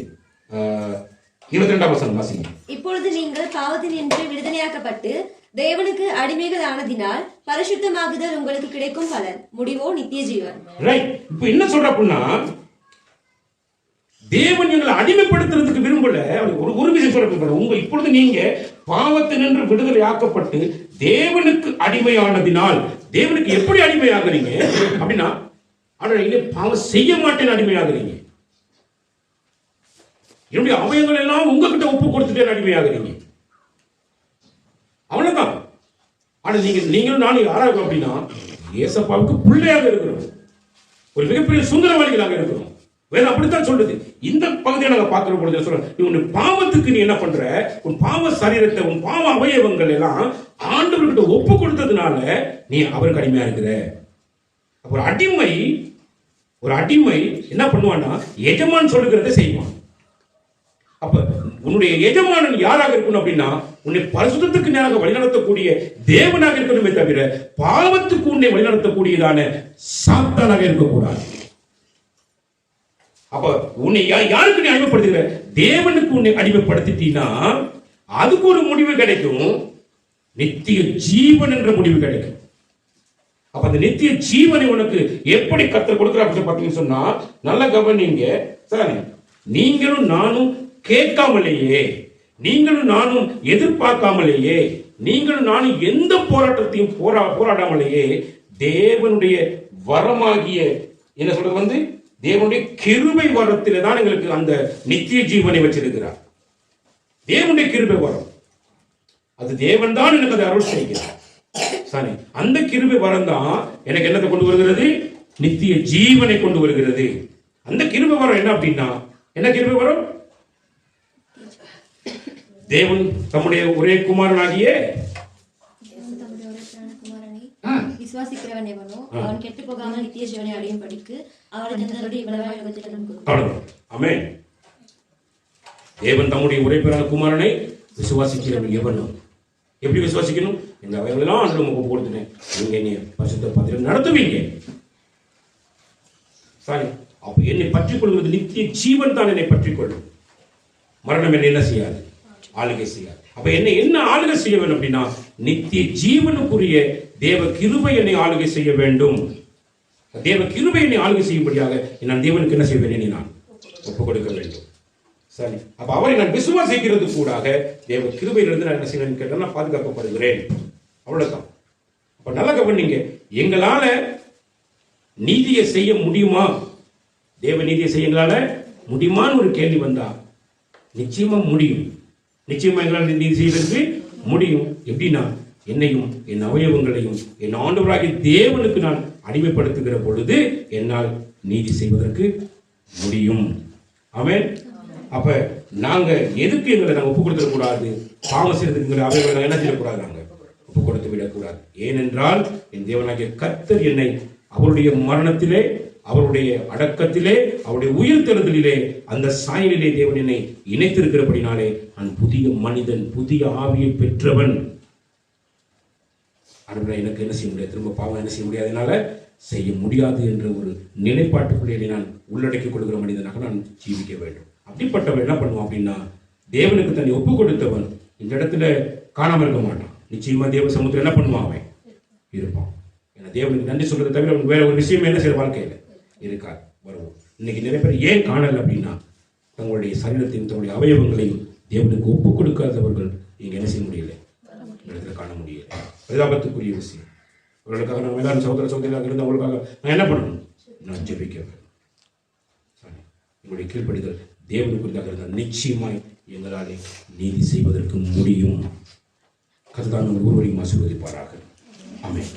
22ஆம் வசனம் வாசிங்க. இப்பொழுது நீங்கள் பாவத்தினின்று விடுதலையாக்கப்பட்டு தேவனுக்கு அடிமைகள் ஆனதினால் பரிசுத்தமாகுதல் உங்களுக்கு கிடைக்கும் பலன், முடிவோ நித்திய ஜீவன். ரைட். இப்போ என்ன சொல்ற அப்படின்னா, தேவன் எங்களை அடிமைப்படுத்துறதுக்கு விரும்பல. ஒரு விஷயம் சொல்ற, உங்க இப்பொழுது நீங்க பாவத்தினின்று விடுதலை ஆக்கப்பட்டு தேவனுக்கு அடிமையானதினால், தேவனுக்கு எப்படி அடிமையாகிறீங்க அப்படின்னா, பாவம் செய்ய மாட்டேன்னு அடிமையாகிறீங்க. என்னுடைய அவயங்கள் எல்லாம் உங்ககிட்ட ஒப்பு கொடுத்துட்டேன்னு அடிமையாகிறீங்க. அவ்வளவுதான். ஆனா நீங்களும் நானும் யாரா இருக்கோம் அப்படின்னா ஏசப்பாவுக்கு பிள்ளையாக இருக்கிறோம், ஒரு மிகப்பெரிய சுந்தரவாளிகளாக இருக்கிறோம். வேற அப்படித்தான் சொல்லுது. இந்த பகுதியை நாங்க பார்க்கிற பொழுது சொல்றேன், உன் பாவத்துக்கு நீ என்ன பண்ற, உன் பாவ சரீரத்தை, உன் பாவ அவயவங்கள் எல்லாம் ஆண்டவர்கிட்ட ஒப்பு கொடுத்ததுனால நீ அவருக்கு அடிமையா இருக்கிற. ஒரு அடிமை என்ன பண்ணுவான்னா எஜமான் சொல்லுகிறத செய்வான். அப்ப உன்னுடைய எஜமானன் யாராக இருக்கணும் அப்படின்னா உன்னை பரிசுத்தத்துக்கு நேராக வழிநடத்தக்கூடிய தேவனாக இருக்கணுமே தவிர பாவத்துக்கு உன்னை வழிநடத்தக்கூடியதான சாத்தானாக இருக்கக்கூடாது. அப்ப உன்னை யாருக்கு நீ அடிமைப்படுத்துகிற, தேவனுக்கு உன்னை அடிமைப்படுத்திட்டீன்னா அதுக்கு ஒரு முடிவு கிடைக்கும், நித்திய ஜீவன் என்ற முடிவு கிடைக்கும். அப்ப அந்த நித்திய ஜீவனை உனக்கு எப்படி கர்த்தர் கொடுக்கிறார் பார்த்தீங்கன்னு சொன்னா, நல்ல கவனிங்க சார். நீங்களும் நானும் கேட்காமலேயே, நீங்களும் நானும் எதிர்பார்க்காமலேயே, நீங்களும் நானும் எந்த போராட்டத்தையும் போராடாமலேயே தேவனுடைய வரமாகிய என்ன சொல்றது தேவனுடைய கிருபை வரத்திலே தான் எங்களுக்கு அந்த நித்திய ஜீவனை வச்சிருக்கிறார். தேவனுடைய கிருபை வரம், அது தேவன் தான் எனக்கு அதை அருள் செய்கிறார். சரி, அந்த கிருபை வரம் தான் எனக்கு என்னத்தை கொண்டு வருகிறது, நித்திய ஜீவனை கொண்டு வருகிறது. அந்த கிருபை வரம் என்ன அப்படின்னா, என்ன கிருபை வரம், தேவன் தம்முடைய ஒரே குமாரனாகிய விசுவாசிக்கிறவன் எவனோ அவன் கெட்டு போகாமல் நித்திய ஜீவனை அடையும் படிக்கு அவருடைய ஆமென். தேவன் தம்முடைய ஒரே பேரான குமாரனை விசுவாசிக்கிறவன் எவனோ, எப்படி விசுவாசிக்கணும், இந்த அவைகளெல்லாம் ஆண்டு உங்களுக்கு கொடுத்துட்டேன், நீங்க என்னை பரிசுத்த பாத்திரம் நடத்துவீங்க. சரி, அப்ப என்னை பற்றிக் கொள்வது நித்திய ஜீவன் தான் என்னை பற்றிக் கொள்ளும். மரணம் என்னை என்ன செய்யாது, ஆளுகை செய்யாது. அப்ப என்ன ஆளுகை செய்ய வேண்டும் அப்படின்னா, நித்திய ஜீவனுக்குரிய தேவ கிருபை என்னை ஆளுகை செய்ய வேண்டும். தேவ கிருபை என்னை ஆளுகை செய்யும்படியாக நான் தேவனுக்கு என்ன செய்வேன், நான் ஒப்புக் கொடுக்க வேண்டும். சரி, அப்ப அவரை நான் விசுவாசிக்கிறது கூடாக தேவ கிருபையிலிருந்து நான் என்ன செய்வேன் கேட்டா, நான் பாதுகாக்கப்படுகிறேன். அவ்வளவுதான். அப்ப நல்ல கவனிங்க, எங்களால நீதியை செய்ய முடியுமா, தேவ நீதியை செய்ய எங்களால முடியுமான்னு ஒரு கேள்வி வந்தா நிச்சயமா முடியும். நிச்சயமா எங்களால் நீதி செய்வதற்கு முடியும். எப்படின்னா, என்னையும் என் அவயவங்களையும் என் ஆண்டவராகிய தேவனுக்கு நான் அடிமைப்படுத்துகிற பொழுது என்னால் நீதி செய்வதற்கு முடியும். ஆமென். அப்ப நாங்க எதுக்கு எங்களை நாங்க ஒப்பு கொடுத்துட கூடாது, பாவம் செய்யறதுக்கு அவயவங்களை என்ன செய்யக்கூடாது, நாங்க ஒப்பு கொடுத்து விடக்கூடாது. ஏனென்றால் என் தேவனாகிய கர்த்தர் என்னை அவருடைய மரணத்திலே, அவருடைய அடக்கத்திலே, அவருடைய உயிர் தெழுதலிலே, அந்த சாயலிலே தேவன் என்னை இணைத்திருக்கிறபடினாலே நான் புதிய மனிதன், புதிய ஆவியை பெற்றவன். ஆனால் எனக்கு என்ன செய்ய முடியாது, திரும்ப பாவம் என்ன செய்ய முடியாது, என்னால செய்ய முடியாது என்ற ஒரு நிலைப்பாட்டுக்குள்ளே நான் உள்ளடக்கிக் கொள்கிற மனிதனாக நான் ஜீவிக்க வேண்டும். அப்படிப்பட்டவன் என்ன பண்ணுவான் அப்படின்னா, தேவனுக்கு தன்னை ஒப்பு கொடுத்தவன் இந்த இடத்துல காணாம இருக்க மாட்டான். நிச்சயமா தேவ சமூகத்தில் என்ன பண்ணுவான், அவன் இருப்பான். ஏன்னா தேவனுக்கு நன்றி சொல்றதை தவிர அவனுக்கு வேற ஒரு விஷயம் என்ன செய்ய வாழ்க்கையில இருக்காது. வருவோம். இன்னைக்கு நிறைய பேர் ஏன் காணல அப்படின்னா, தங்களுடைய சரீரத்தையும் தங்களுடைய அவயவங்களையும் தேவனுக்கு ஒப்பு கொடுக்காதவர்கள் இங்க என்ன செய்ய முடியல, இடத்துல காண முடியல. பரிதாபத்துக்குரிய விஷயம். அவர்களுக்காக நான் எல்லாரும் சகோதர சகோதரியாக இருந்து அவங்களுக்காக நான் என்ன பண்ணணும், நான் ஜெபிக்க வேண்டும். உங்களுடைய கீழ்ப்படிதல் தேவனுக்குரியதாக இருந்தால் நிச்சயமாய் எங்களாலே நீதி செய்வதற்கு முடியும். கர்த்தர் ஒருவரையும் ஆசீர்வதிப்பாராக. ஆமென்.